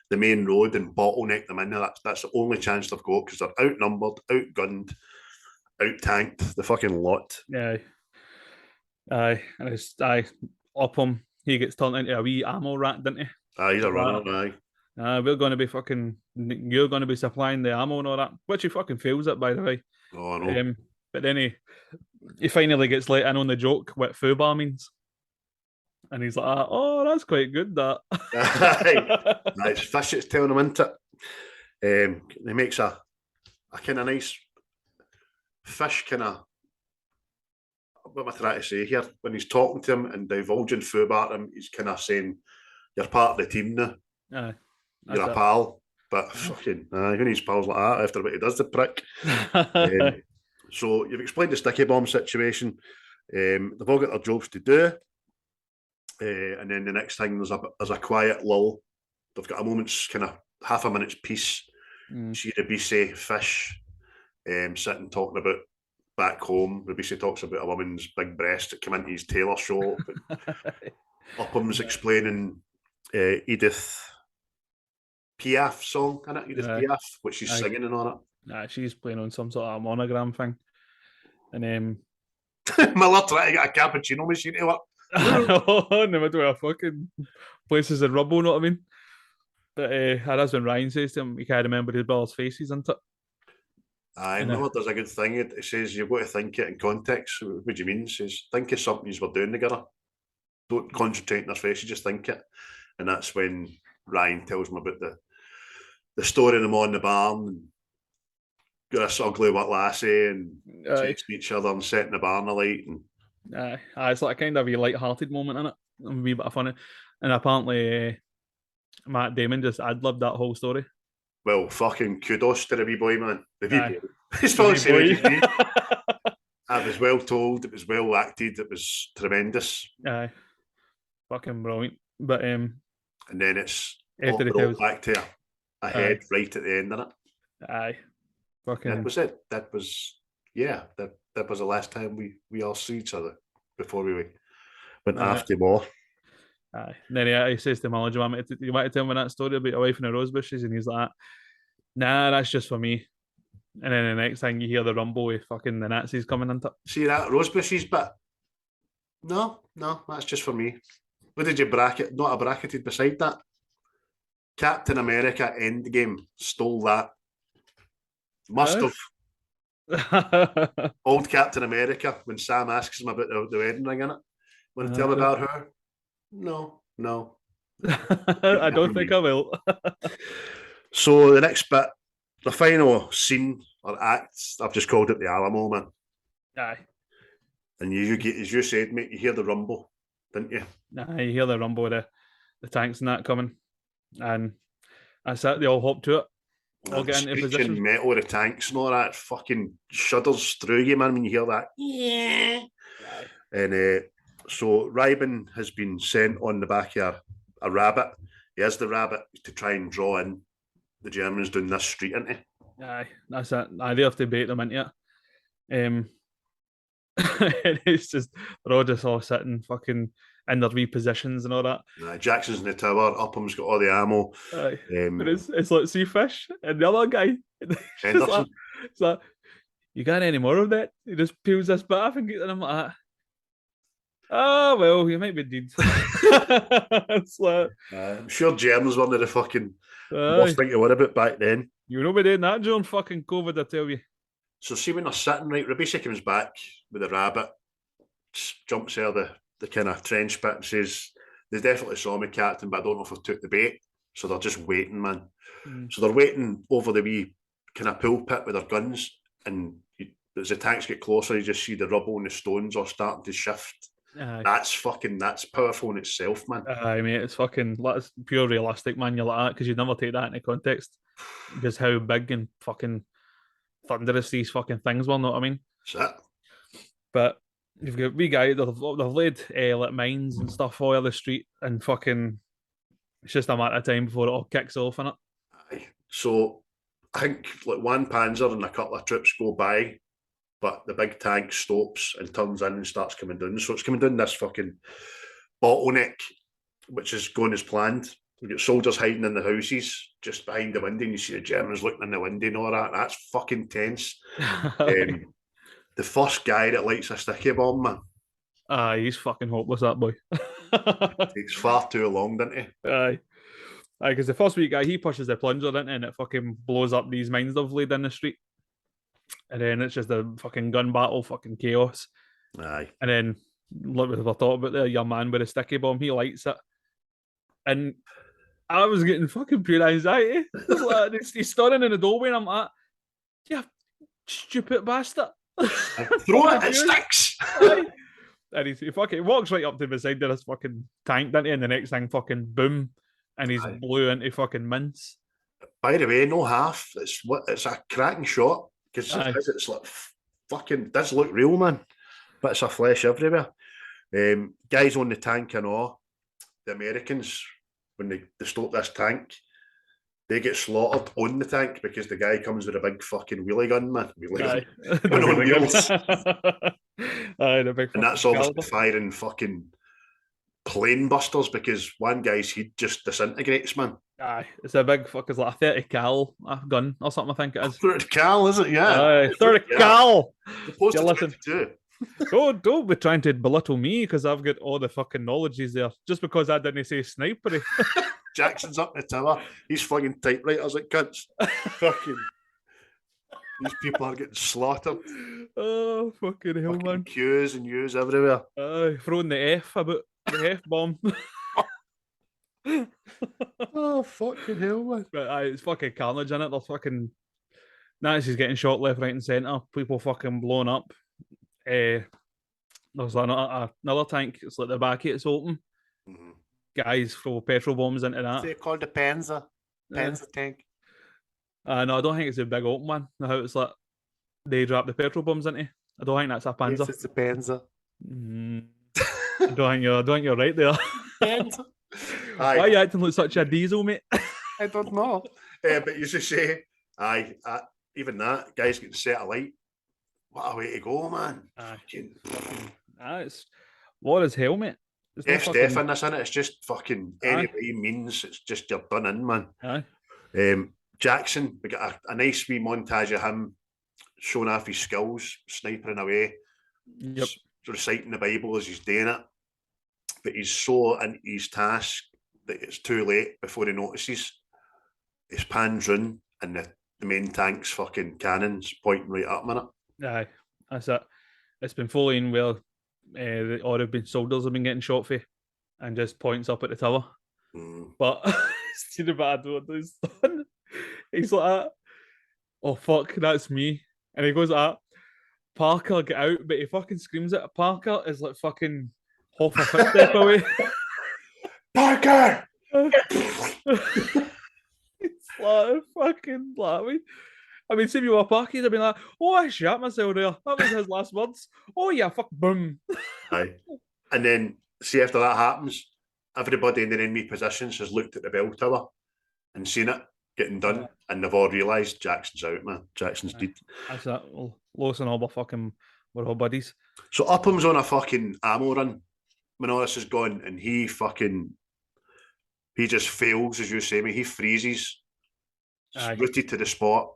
the main road and bottleneck them in there. That's the only chance they've got because they're outnumbered, outgunned, out-tanked, the fucking lot. Yeah. Aye. And it's Upham, he gets turned into a wee ammo rat, didn't he? Aye, he's a runner, aye. We're going to be you're going to be supplying the ammo and all that, which he fucking fails at, by the way. Oh, I know. But then he finally gets let in on the joke what FUBAR means. And he's like, oh, that's quite good, that. It's Fish that's telling him into it. He makes a kind of nice Fish kind of, what am I trying to say here? When he's talking to him and divulging FUBAR to him, he's kind of saying, you're part of the team now. Aye. You're a pal. But fucking, who needs pals like that after what he does, the prick? So you've explained the sticky bomb situation. They've all got their jobs to do. And then the next thing, there's a quiet lull. They've got a moment's kind of half a minute's peace. See Rabisi, Fish, sitting talking about back home. Rabisi talks about a woman's big breast that came into his tailor shop. Upham's explaining Edith Piaf song, innit? Edith Piaf, which she's singing and all that. Nah, she's playing on some sort of monogram thing. And Miller trying to get a cappuccino machine to work. In the middle of fucking places in rubble, know what I mean? But that's when Ryan says to him, he can't remember his brother's faces, isn't it? Aye, Miller does a good thing. It says you've got to think it in context. What do you mean? It says, think of something you were doing together. Don't concentrate on their faces, just think it. And that's when Ryan tells him about the story of them on the barn and got this ugly wet lassie and chasing each other and setting the barn alight. And it's like a kind of a light-hearted moment in it. A wee bit of funny. And apparently Matt Deamon just ad-libbed that whole story. Well, fucking kudos to the wee boy, man. The wee boy. It's probably saying it was well told, it was well acted, it was tremendous. Aye. Fucking brilliant. But and then it's after the tells back to a head right at the end of it. Aye. Fucking that was it. That was that was the last time we all saw each other before we went after more. Aye. And then he says to Malky, you want to tell me that story about your wife and the rose bushes? And he's like, nah, that's just for me. And then the next thing you hear the rumble with fucking the Nazis coming into it. See that rose bushes bit? No, that's just for me. What did you bracket? Not a bracketed beside that. Captain America Endgame stole that. Must have. Old Captain America, when Sam asks him about the wedding ring in it. Want to tell me about her? No. I don't think I will. So the next bit, the final scene or act, I've just called it the Alamo, man. Aye. And you get, as you said, mate, you hear the rumble, didn't you? Nah, you hear the rumble of the tanks and that coming. And that's it, they all hop to it. All get into position. Metal of the tanks and all that fucking shudders through you, man, when you hear that. Yeah. And so Ryban has been sent on the back of a rabbit. He has the rabbit to try and draw in the Germans down this street, isn't he? Aye, that's it. Aye, they have to bait them into it. And it's just, they're all sitting fucking in their wee positions and all that. Jackson's in the tower, Upham's got all the ammo. Aye. But it's like sea fish, and the other guy, Henderson. it's like, you got any more of that? He just peels this bit off and gets them like that. Oh, well, you might be dead. It's like, I'm sure Germans were the fucking worst thing to worry about back then. You know, be doing that during fucking COVID, I tell you. So see when they're sitting, right, Rabisha comes back with the rabbit, jumps out of the kind of trench pit and says, they definitely saw me, Captain, but I don't know if I took the bait. So they're just waiting, man. So they're waiting over the wee kind of pool pit with their guns, and as the tanks get closer, you just see the rubble and the stones are starting to shift. That's powerful in itself, man. Aye, mate, it's fucking, that's pure realistic, man. You're like that because you'd never take that into context. Just how big and fucking thunderous these fucking things were, know what I mean? That's it. But you've got wee guy, they've laid like mines and stuff all over the street, and fucking, it's just a matter of time before it all kicks off in it. Aye. So I think like one Panzer and a couple of troops go by, but the big tank stops and turns in and starts coming down. So it's coming down this fucking bottleneck, which is going as planned. We get soldiers hiding in the houses just behind the window, and you see the Germans looking in the window and all that. That's fucking tense. The first guy that lights a sticky bomb, man. He's fucking hopeless, that boy. Takes far too long, doesn't he? Aye, because the first wee guy, he pushes the plunger in and it fucking blows up these mines they've laid in the street. And then it's just a fucking gun battle, fucking chaos. Aye. And then, like we were talking about there, your man with a sticky bomb, he lights it. And I was getting fucking pure anxiety. Like, he's standing in the doorway and I'm like, yeah, stupid bastard. Throw it, it sticks. And he fucking walks right up to the side of this fucking tank, doesn't he? And the next thing, fucking boom. And he's blew into fucking mince. By the way, no half. It's a cracking shot. Because it's like fucking does look real, man. Bits of flesh everywhere. Guys on the tank and all, the Americans, when they stop this tank, they get slaughtered on the tank because the guy comes with a big fucking wheelie gun, man. Aye. The big and that's obviously firing fucking plane busters because one guy's head just disintegrates, man. Aye, it's a big fuck. It's like a 30 cal gun or something. I think it is 30 cal, is it? Yeah. Aye, 30 cal. Supposed to listen to. Don't be trying to belittle me because I've got all the fucking knowledges there. Just because I didn't say sniper. Jackson's up in the tower. He's flinging typewriters at cunts. Fucking. These people are getting slaughtered. Oh fucking hell, man! Q's and U's everywhere. Throwing the F about the F bomb. Oh fucking hell, man! But it's fucking carnage in it. They're fucking Nazis getting shot left, right, and centre. People fucking blown up. There's another tank. It's like the back of it's open. Mm-hmm. Guys throw petrol bombs into that. They called the Panzer tank. No, I don't think it's a big open one. How it's like they drop the petrol bombs into. I don't think that's a Panzer. Yes, it's a Panzer. I don't think you're right there. Panzer. Why are you acting like such a diesel, mate? I don't know. But you just say, even that, guys getting set alight. what a way to go, man. Aye. Fucking It's war as hell, mate. It's no Death's fucking- death in this, innit? It's just fucking any Aye. way he means, it's just you're done in, man. Aye. Jackson, we got a nice wee montage of him showing off his skills, sniping away, Yep. reciting the Bible as he's doing it. But he's so into his task that it's too late before he notices. His pan's run and the main tank's fucking cannons pointing right at him, innit? Aye. That's it. It's been following where or have been soldiers have been getting shot for, and just points up at the tower. But see the bad one, his son. He's like that. Oh fuck, that's me. And he goes like that. Parker, get out! But he fucking screams at Parker is like fucking half a footstep away. Parker! It's like fucking laughing. I mean, see me with Parker, I'd be like, "Oh, I shot myself there." That was his last words. Oh yeah, fuck, boom. Aye. And then, see, after that happens, everybody in their enemy positions has looked at the bell tower and seen it getting done, and they've all realised Jackson's out, man. Jackson's dead. That's that. Lois and all we're all buddies. So Upham's on a fucking ammo run when all this is gone, and he just fails, as you say, mate. He freezes, Aye. rooted to the spot.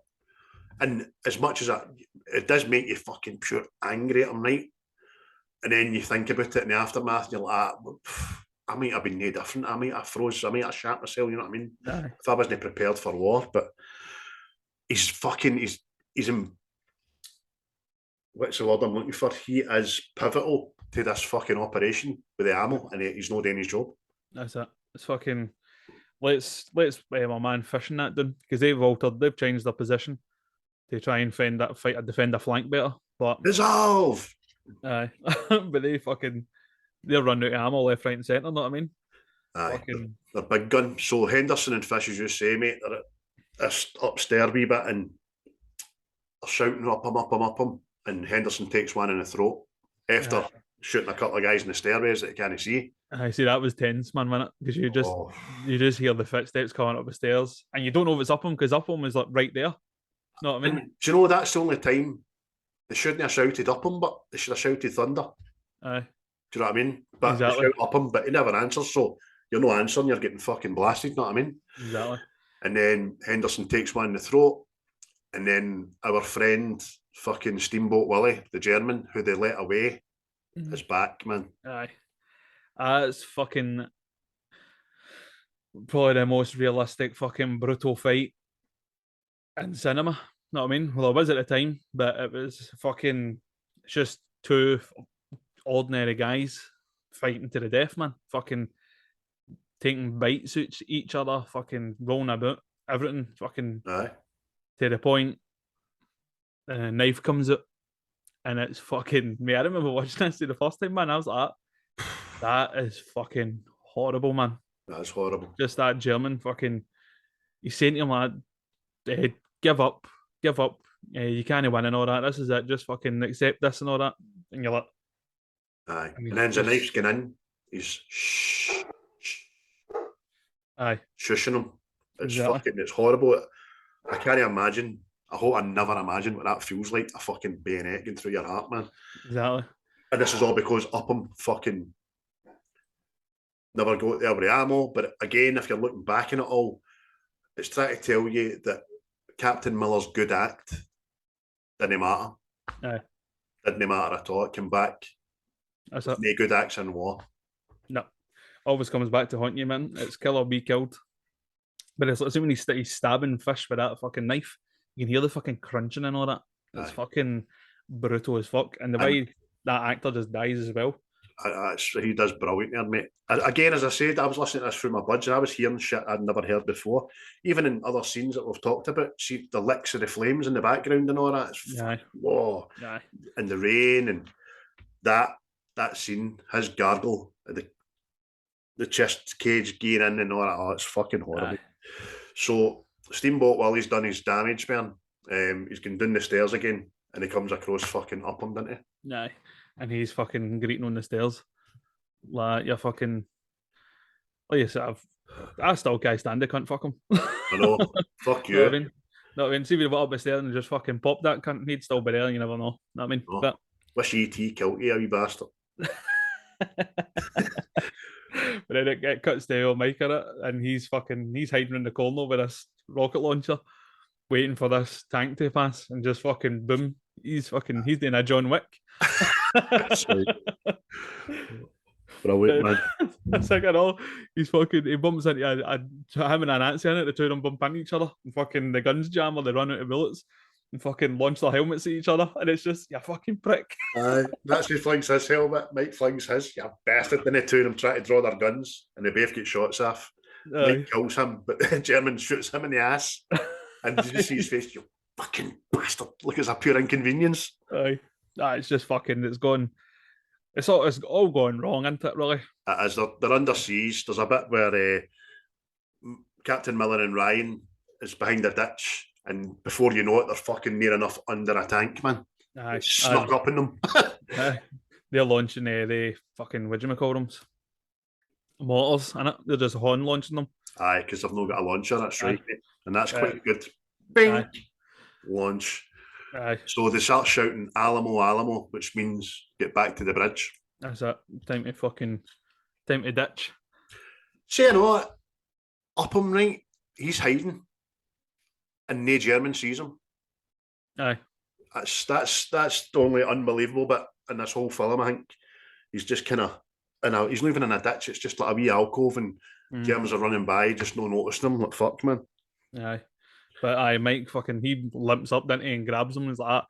And as much as it does make you fucking pure angry at him, right? And then you think about it in the aftermath, and you're like, I might have been no different. I might have froze. I might have shot myself. You know what I mean? Aye. If I wasn't prepared for war, but he's in. What's the word I'm looking for? He is pivotal to this fucking operation with the ammo, and he's not doing his job. That's it. It's fucking. Let's my man fishing that done, because they've changed their position to try and defend a flank better. But Dissolve. aye, but they're running out of ammo left, right, and centre. Know what I mean? Aye, Fucking they're big gun. So Henderson and Fish, as you say, mate, they're at this upstairs wee bit, and they're shouting up him, and Henderson takes one in the throat after shooting a couple of guys in the stairways that he can't see. I see that was tense, man, wasn't it? Because you just hear the footsteps coming up the stairs, and you don't know if it's Upham, because Upham is like right there. Know what I mean? And do you know that's the only time they shouldn't have shouted up him, but they should have shouted thunder. Aye. Do you know what I mean? But Exactly. they shout up him, but he never answers, so you're not answering, you're getting fucking blasted, you know what I mean? Exactly. And then Henderson takes one in the throat, and then our friend fucking Steamboat Willie, the German, who they let away, is back, man. Aye. It's fucking probably the most realistic fucking brutal fight in cinema. Know what I mean? Well, it was at the time, but it was fucking just two ordinary guys fighting to the death, man. Fucking taking bites at each other, fucking rolling about, everything, fucking Aye. to the point. A knife comes out, and it's fucking me. I remember watching this the first time, man. I was like, that is fucking horrible, man. That's horrible. Just that German fucking. He's saying to him, lad, give up. You can't win and all that. This is it. Just fucking accept this and all that. And you're like, Aye. I mean, And then the knife's going in, he's aye, shushing him. It's Exactly. fucking, it's horrible. I can't imagine. I hope I never imagine what that feels like, a fucking bayonet going through your heart, man. exactly. And this is all because Upham fucking never got there with the ammo. But again, if you're looking back on it all, it's trying to tell you that Captain Miller's good act didn't matter. Aye. Didn't matter at all. It came back. That's it. No good acts in war. No, always comes back to haunt you, man. It's kill or be killed. But it's like when he's stabbing Fish with that fucking knife, you can hear the fucking crunching and all that. It's Aye. fucking brutal as fuck. And the way that actor just dies as well. He does brilliant there, mate. Again, as I said, I was listening to this through my buds, and I was hearing shit I'd never heard before. Even in other scenes that we've talked about, see the licks of the flames in the background and all that. It's Aye. whoa. Aye. And the rain and that scene, his gargle, the chest cage going in and all that. Oh, it's fucking horrible. Aye. So Steamboat Willie's done his damage, man. He's going down the stairs again, and he comes across fucking Upham, doesn't he? Aye. And he's fucking greeting on the stairs. Like, you're fucking. Like you said, I still can't stand it, cunt, fuck him. I know. Fuck You know you. what I mean? No, I mean, see if you went up the stairs and just fucking popped that cunt, he'd still be there. You never know. Know what I mean, Oh. but Wish E.T. killed you, you bastard. but then it cuts to old Mike in it, and he's hiding in the corner with this rocket launcher, waiting for this tank to pass, and just fucking boom, he's doing a John Wick. Sweet. Brilliant, man. It's like, I know, he bumps into him and a Nazi in it, the two of them bump into each other, and fucking the guns jam or they run out of bullets, and fucking launch their helmets at each other, and it's just, you fucking prick. Nazi flings his helmet, Mike flings his, you bastard. Then the two of them try to draw their guns, and they both get shots off. Mike kills him, but the German shoots him in the ass, and you just see his face, you fucking bastard. Look, it's a pure inconvenience. Aye. It's just fucking, it's all going wrong, isn't it, really? As they're under siege, there's a bit where Captain Miller and Ryan is behind a ditch, and before you know it, they're fucking near enough under a tank, man. Aye. Snuck up in them. They're launching the fucking, what do you call them? Mortars, innit? They're just horn launching them. Aye, because they've not got a launcher, that's right. And that's quite good. Bing! Launch. Aye. So they start shouting Alamo, Alamo, which means get back to the bridge. That's it. Time to ditch. See, you know what? Upham, right? He's hiding. And no German sees him. Aye. That's the only unbelievable bit in this whole film, I think. He's just kind of, he's not even in a ditch, it's just like a wee alcove, and Germans are running by, just no noticing him. Like, fuck, man. Aye. But Mike he limps up, doesn't he, and grabs him and is like,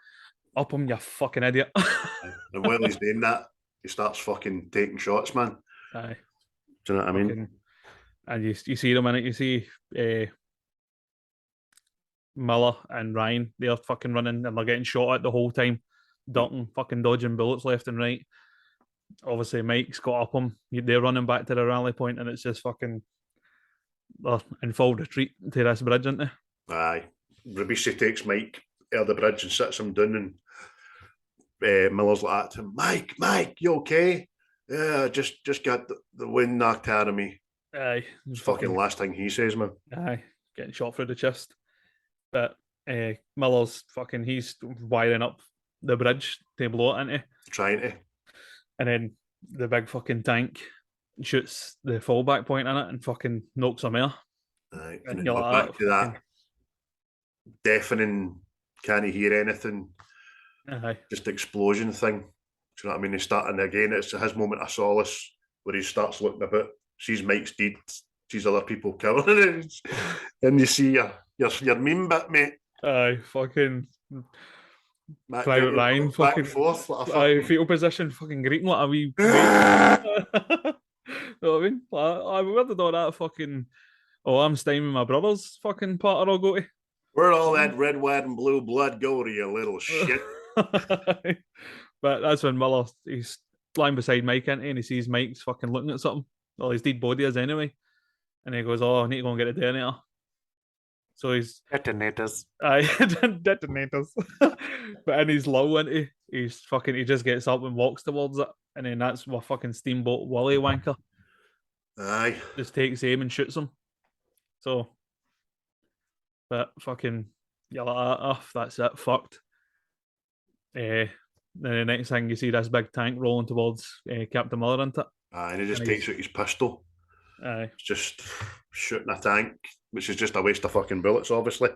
up him, you fucking idiot. And while he's doing that, he starts fucking taking shots, man. Aye. Do you know what I mean? And you see them in it, you see Miller and Ryan, they're fucking running and they're getting shot at the whole time, ducking, fucking dodging bullets left and right. Obviously, Mike's got up him. They're running back to the rally point, and it's just fucking they're in full retreat to this bridge, isn't they? Aye. Ribisi takes Mike out of the bridge and sits him down, and Miller's like to him, Mike, you okay? Yeah, just got the wind knocked out of me. Aye. It's fucking last thing he says, man. Aye. Getting shot through the chest. But Miller's he's wiring up the bridge to blow it into. Trying to. And then the big fucking tank shoots the fallback point in it and fucking knocks him out. Aye. And then we're back to that deafening, can't hear anything. Aye. Just explosion thing. Do you know what I mean? He's starting again. It's his moment of solace where he starts looking about, sees Mike's dead, sees other people killing it, and you see your meme bit, mate. Aye, fucking Private Ryan, back fucking and forth. Aye, fetal position, fucking greeting like a wee. You know what I mean? Where did all that fucking? Oh, I'm staying with my brother's fucking part I'll go to. Where'd all that red, white, and blue blood go to, you little shit? But that's when Miller, he's lying beside Mike, and he sees Mike's fucking looking at something. Well, his dead body is anyway. And he goes, I need to go and get a detonator. So he's... Detonators. Aye, detonators. But in his low, he just gets up and walks towards it. And then that's where fucking Steamboat Willie wanker. Aye. Just takes aim and shoots him. So... But fucking, you're like, oh, that's it, fucked. Then the next thing you see this big tank rolling towards Captain Miller, isn't it? Aye, and he just takes out his pistol. Aye. It's just shooting a tank, which is just a waste of fucking bullets, obviously.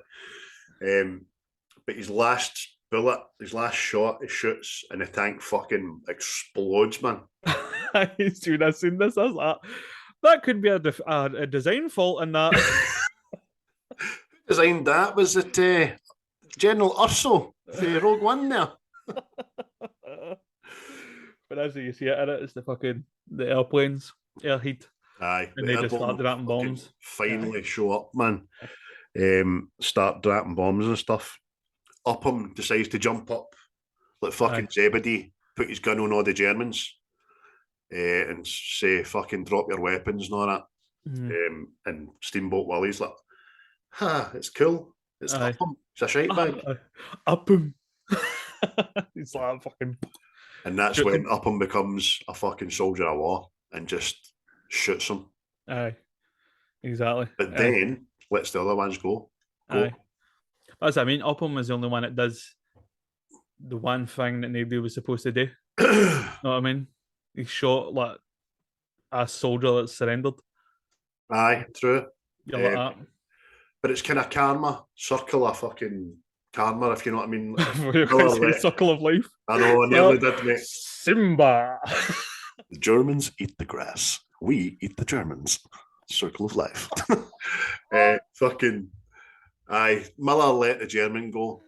But his last bullet, his last shot, he shoots, and the tank fucking explodes, man. Dude, I've seen this. I was like, that could be a design fault in that. Designed that? Was it General Urso for Rogue One there? But as you see it in it, it's the airplanes, air heat. Aye. And they just start dropping bombs. Finally show up, man. Start dropping bombs and stuff. Upham decides to jump up like fucking Zebedee, put his gun on all the Germans, and say fucking drop your weapons and all that. And Steamboat Willie's like, it's cool. It's Upham. It's a shite bag. Upham. It's like fucking... And that's when Upham becomes a fucking soldier of war and just shoots him. Aye. Exactly. But then lets the other ones go. Aye. That's what I mean. Upham is the only one that does the one thing that nobody was supposed to do. Aye, Know what I mean? He shot like a soldier that surrendered. true. You're like But it's kind of karma, circle of fucking karma, if you know what I mean. that. You're going to say the circle of life. I know, I nearly did, mate. Simba. The Germans eat the grass. We eat the Germans. Circle of life. Miller let the German go,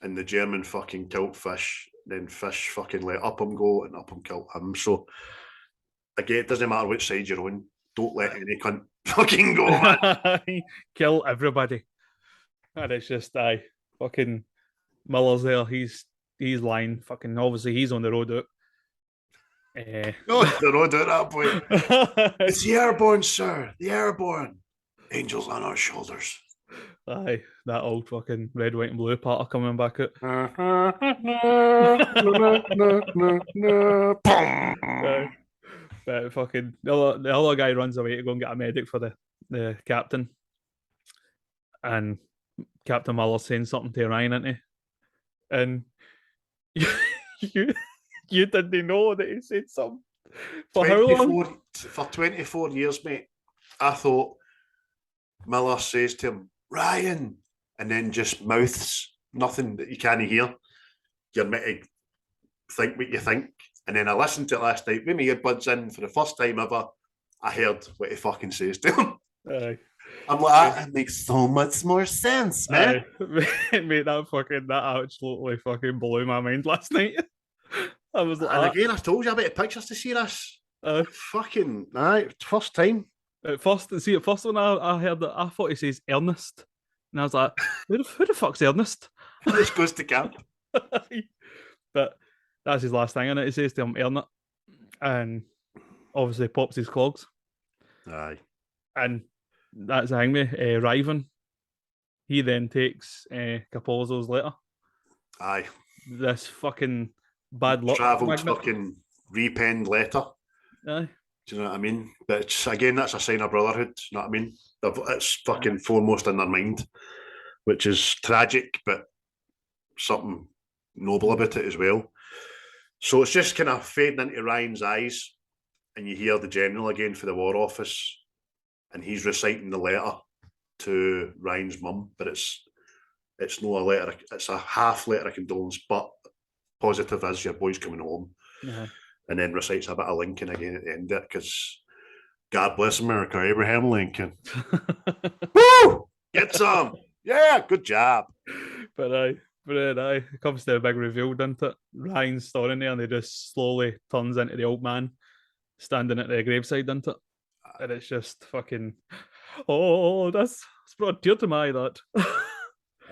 and the German fucking killed Fish. Then Fish fucking let Upham go, and Upham killed him. So, again, it doesn't matter which side you're on. Don't let any cunt fucking go, man. Kill everybody. And it's just fucking Miller's there. He's lying. Fucking obviously he's on the road out. No, the road at that point. It's the airborne, sir. The airborne. Angels on our shoulders. Aye, that old fucking red, white, and blue part are coming back out. Aye. But fucking the other guy runs away to go and get a medic for the captain, and Captain Miller's saying something to Ryan, isn't he? And you didn't know that he said something for how long? For 24 years, mate. I thought Miller says to him, Ryan, and then just mouths nothing that you can't hear. You're meant to think what you think. And then I listened to it last night with my earbuds in for the first time ever. I heard what he fucking says to him. Aye. I'm like, that makes so much more sense, man. Mate, that absolutely fucking blew my mind last night. I was like, and again, I told you about the pictures to see this. Fucking, first time. At first when I heard that, I thought he says Ernest. And I was like, who the fuck's Ernest? This goes to camp. But that's his last thing, and he says to him, earn it. And obviously pops his clogs. Aye. And that's the thing with Riven. He then takes Capozzo's letter. Aye. This fucking bad luck. Travelled fucking repenned letter. Aye. Do you know what I mean? But again, that's a sign of brotherhood. You know what I mean? It's fucking foremost in their mind, which is tragic, but something noble about it as well. So it's just kind of fading into Ryan's eyes, and you hear the general again for the War Office, and he's reciting the letter to Ryan's mum, but it's not a letter, it's a half letter of condolence, but positive as your boy's coming home. Uh-huh. And then recites a bit of Lincoln again at the end of it, because God bless America, Abraham Lincoln. Woo! Get some! Yeah, good job. But then it comes to a big reveal, doesn't it? Ryan's standing there and he just slowly turns into the old man standing at the graveside, doesn't it? And it's just fucking, that's brought a tear to my eye, that.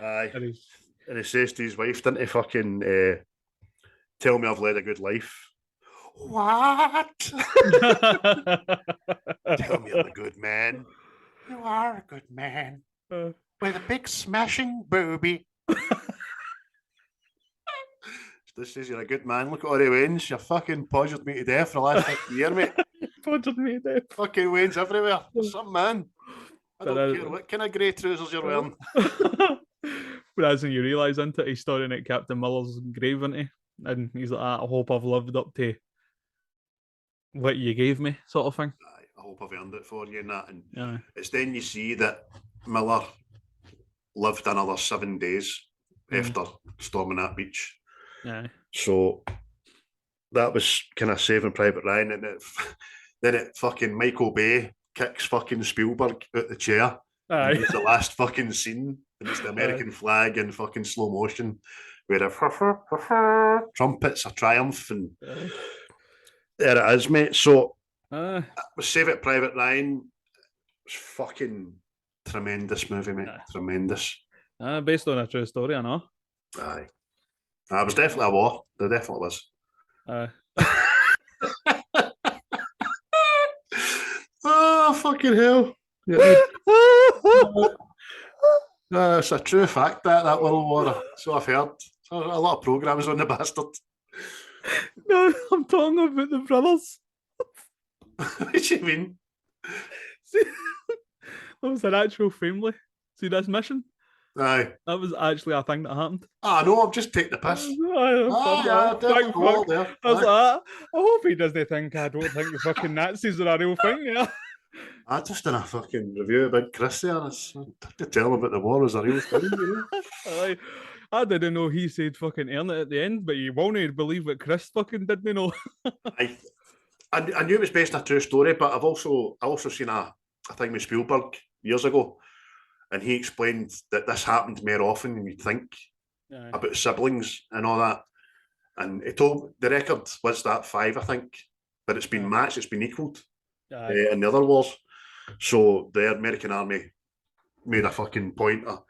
Aye. And he says to his wife, didn't he fucking tell me I've led a good life? What? Tell me I'm a good man. You are a good man. With a big smashing booby. This says you're a good man. Look at all the wins. You fucking podgered me to death for the last 50 years, mate. Podgered me to death. Fucking wins everywhere. Some man. I don't care what kind of grey trousers you're wearing. But as when you realise, isn't it, he's staring at Captain Miller's grave, isn't he? And he's like, I hope I've lived up to what you gave me, sort of thing. I hope I've earned it for you and that. And yeah. It's then you see that Miller lived another 7 days after storming that beach. Yeah. So that was kind of Saving Private Ryan, and then it fucking Michael Bay kicks fucking Spielberg out the chair. Aye. It's the last fucking scene, and it's the American flag in fucking slow motion, where the trumpets are triumph, and there it is, mate. So Save It Private Ryan was fucking tremendous movie, mate. Tremendous. Based on a true story, I know. Aye. It was definitely a war. There definitely was. Oh, fucking hell. Yeah. It's a true fact, that World War. So I've heard. So a lot of programmes on the bastard. No, I'm talking about the brothers. What do you mean? See, it was an actual family. See this mission? Aye. That was actually a thing that happened. Ah, no, I'm just taking the piss. Thank fuck. There. I was like, I hope he doesn't think I don't think the fucking Nazis are a real thing, yeah. I just done a fucking review about Chris there. I had to tell him about the war was a real thing, you know. I didn't know he said fucking earn it at the end, but you won't believe what Chris fucking did, you know. I knew it was based on a true story, but I also seen a thing with Spielberg years ago, and he explained that this happened more often than you'd think about siblings and all that. And he told the record was that 5, I think, but it's been matched, it's been equalled in the other wars. So the American army made a fucking point of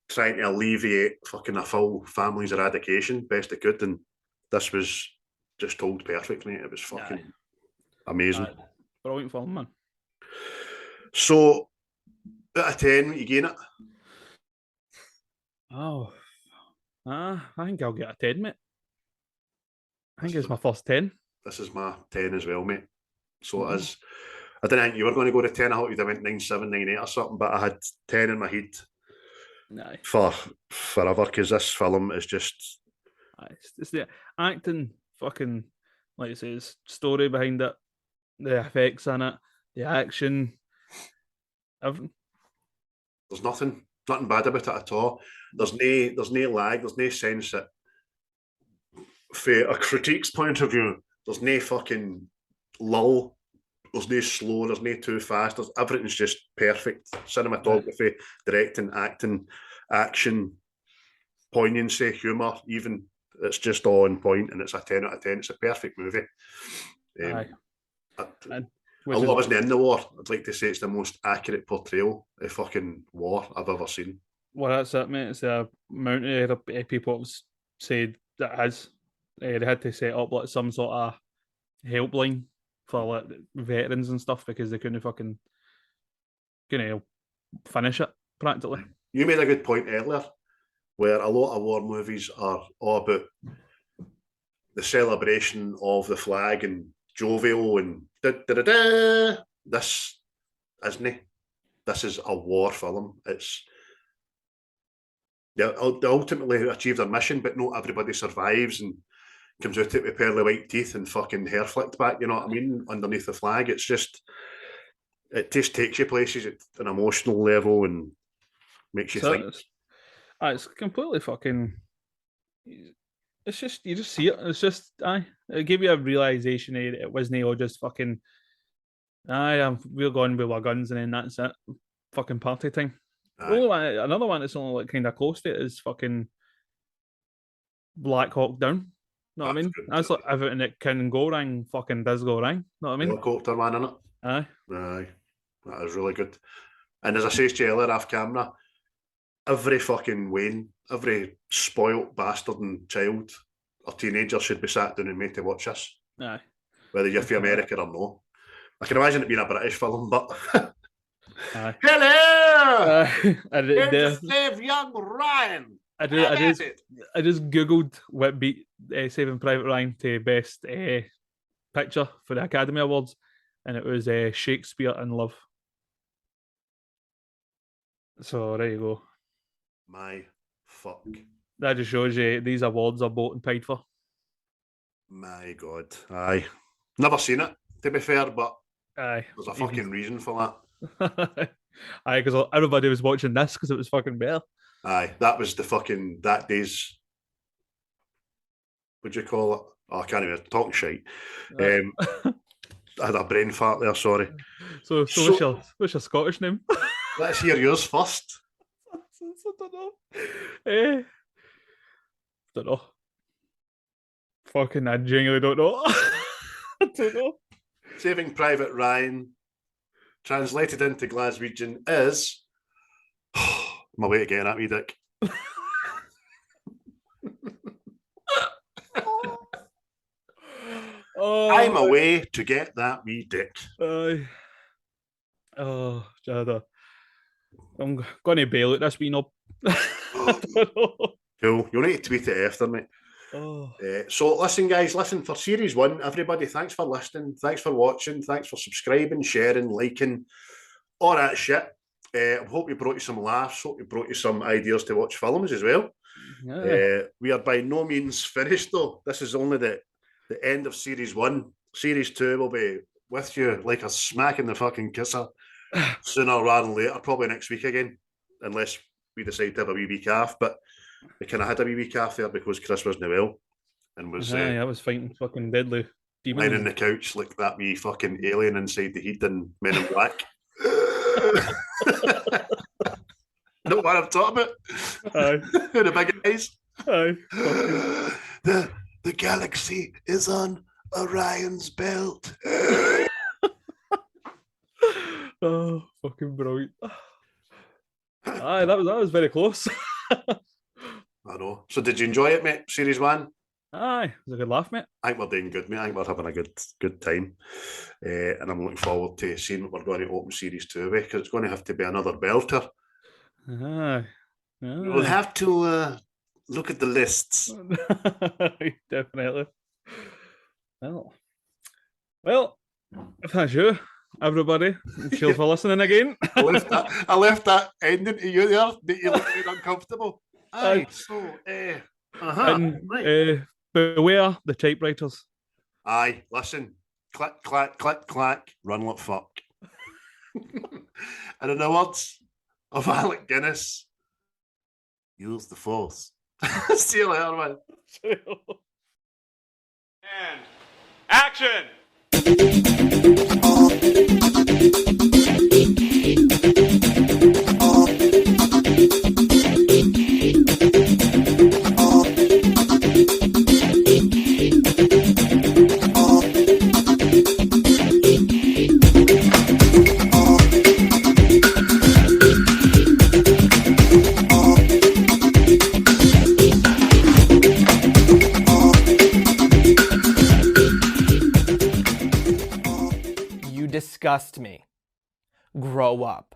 trying to alleviate fucking a full family's eradication best they could, and this was just told perfect, mate. It was fucking amazing. Brilliant film, man. So, out of 10, what you gain it? I think I'll get a 10, mate. I think it's my first 10. This is my 10 as well, mate. So it is. I didn't think you were going to go to 10. I thought you'd have went 9, 7, 9, 8 or something, but I had 10 in my head for forever, because this film is just... It's the acting, fucking, like you say, story behind it, the effects in it, the action, everything. There's nothing bad about it at all. There's no lag, there's no sense that, from a critique's point of view, there's no fucking lull, there's no slow, there's no too fast, everything's just perfect. Cinematography, directing, acting, action, poignancy, humour, even, it's just all on point, and it's a 10 out of 10. It's a perfect movie. Although I wasn't in the war, I'd like to say it's the most accurate portrayal of fucking war I've ever seen. Well, that's it, mate. It's the amount of people have said that has. They had to set up like some sort of helpline for like veterans and stuff because they couldn't fucking finish it practically. You made a good point earlier, where a lot of war movies are all about the celebration of the flag and jovial and da-da-da-da. This isn't. This is a war film. They ultimately achieve their mission, but not everybody survives and comes out it with pearly white teeth and fucking hair flicked back, you know what I mean, underneath the flag. It just takes you places at an emotional level and makes you think. It's completely fucking... It's just, you just see it. It's just, it gave you a realisation that it wasn't all just fucking, we're going with our guns and then that's it. Fucking party time. Another one that's only like kind of close to it is fucking Black Hawk Down. Know what I mean? That's like everything that can go wrong fucking does go wrong. Know what I mean? Helicopter man, innit? Aye. That is really good. And as I say to you earlier off camera, every fucking Wayne, every spoilt bastard and child or teenager should be sat down and made to watch this. Aye. Whether you're from America or no. I can imagine it being a British film, but... Aye. Hello! Here to save young Ryan! I just googled what beat Saving Private Ryan to best picture for the Academy Awards, and it was Shakespeare in Love. So there you go. My fuck. That just shows you these awards are bought and paid for. My God. Aye. Never seen it, to be fair, but aye, there's a fucking reason for that. Aye, because everybody was watching this because it was fucking better. Aye, that was that day's, what'd you call it? Oh, I can't even, talking shite. I had a brain fart there, sorry. So what's your Scottish name? Let's hear yours first. I don't know. Don't know. Fucking, I genuinely don't know. I don't know. Saving Private Ryan, translated into Glaswegian, is... my way to getting at me, Dick. I'm away to get that wee dick. Jada. I'm going to bail out this wee knob. I don't know. Cool. You'll need to tweet it after, mate. So listen, guys, for series 1, everybody, thanks for listening, thanks for watching, thanks for subscribing, sharing, liking, all that shit. I hope we brought you some laughs. Hope we brought you some ideas to watch films as well. We are by no means finished though. This is only the end of series 1. Series 2 will be with you like a smack in the fucking kisser sooner rather than later, probably next week again, unless we decide to have a wee week off. But we kind of had a wee week off there because Chris wasn't well and was I was fighting fucking deadly demons. lying on the couch like that wee fucking alien inside the heat in Men in Black. Know what I'm talking about? Aye. The big eyes. Aye. The galaxy is on Orion's belt. Oh, fucking brilliant. Aye, that was very close. I know. So did you enjoy it, mate? Series 1? Aye, it was a good laugh, mate. I think we're doing good, mate. I think we're having a good time. And I'm looking forward to seeing what we're going to open Series 2 with, because it's going to have to be another belter. Aye. We'll have to look at the lists. Definitely. Well, if that's you, everybody, cheers for listening again. I left that ending to you there, that you look uncomfortable. Aye, so, And right. Beware the typewriters. Aye, listen. Click, clack, click, clack, run like fuck. And in the words of Alec Guinness, use the force. See you later, man. And action! You disgust me. Grow up.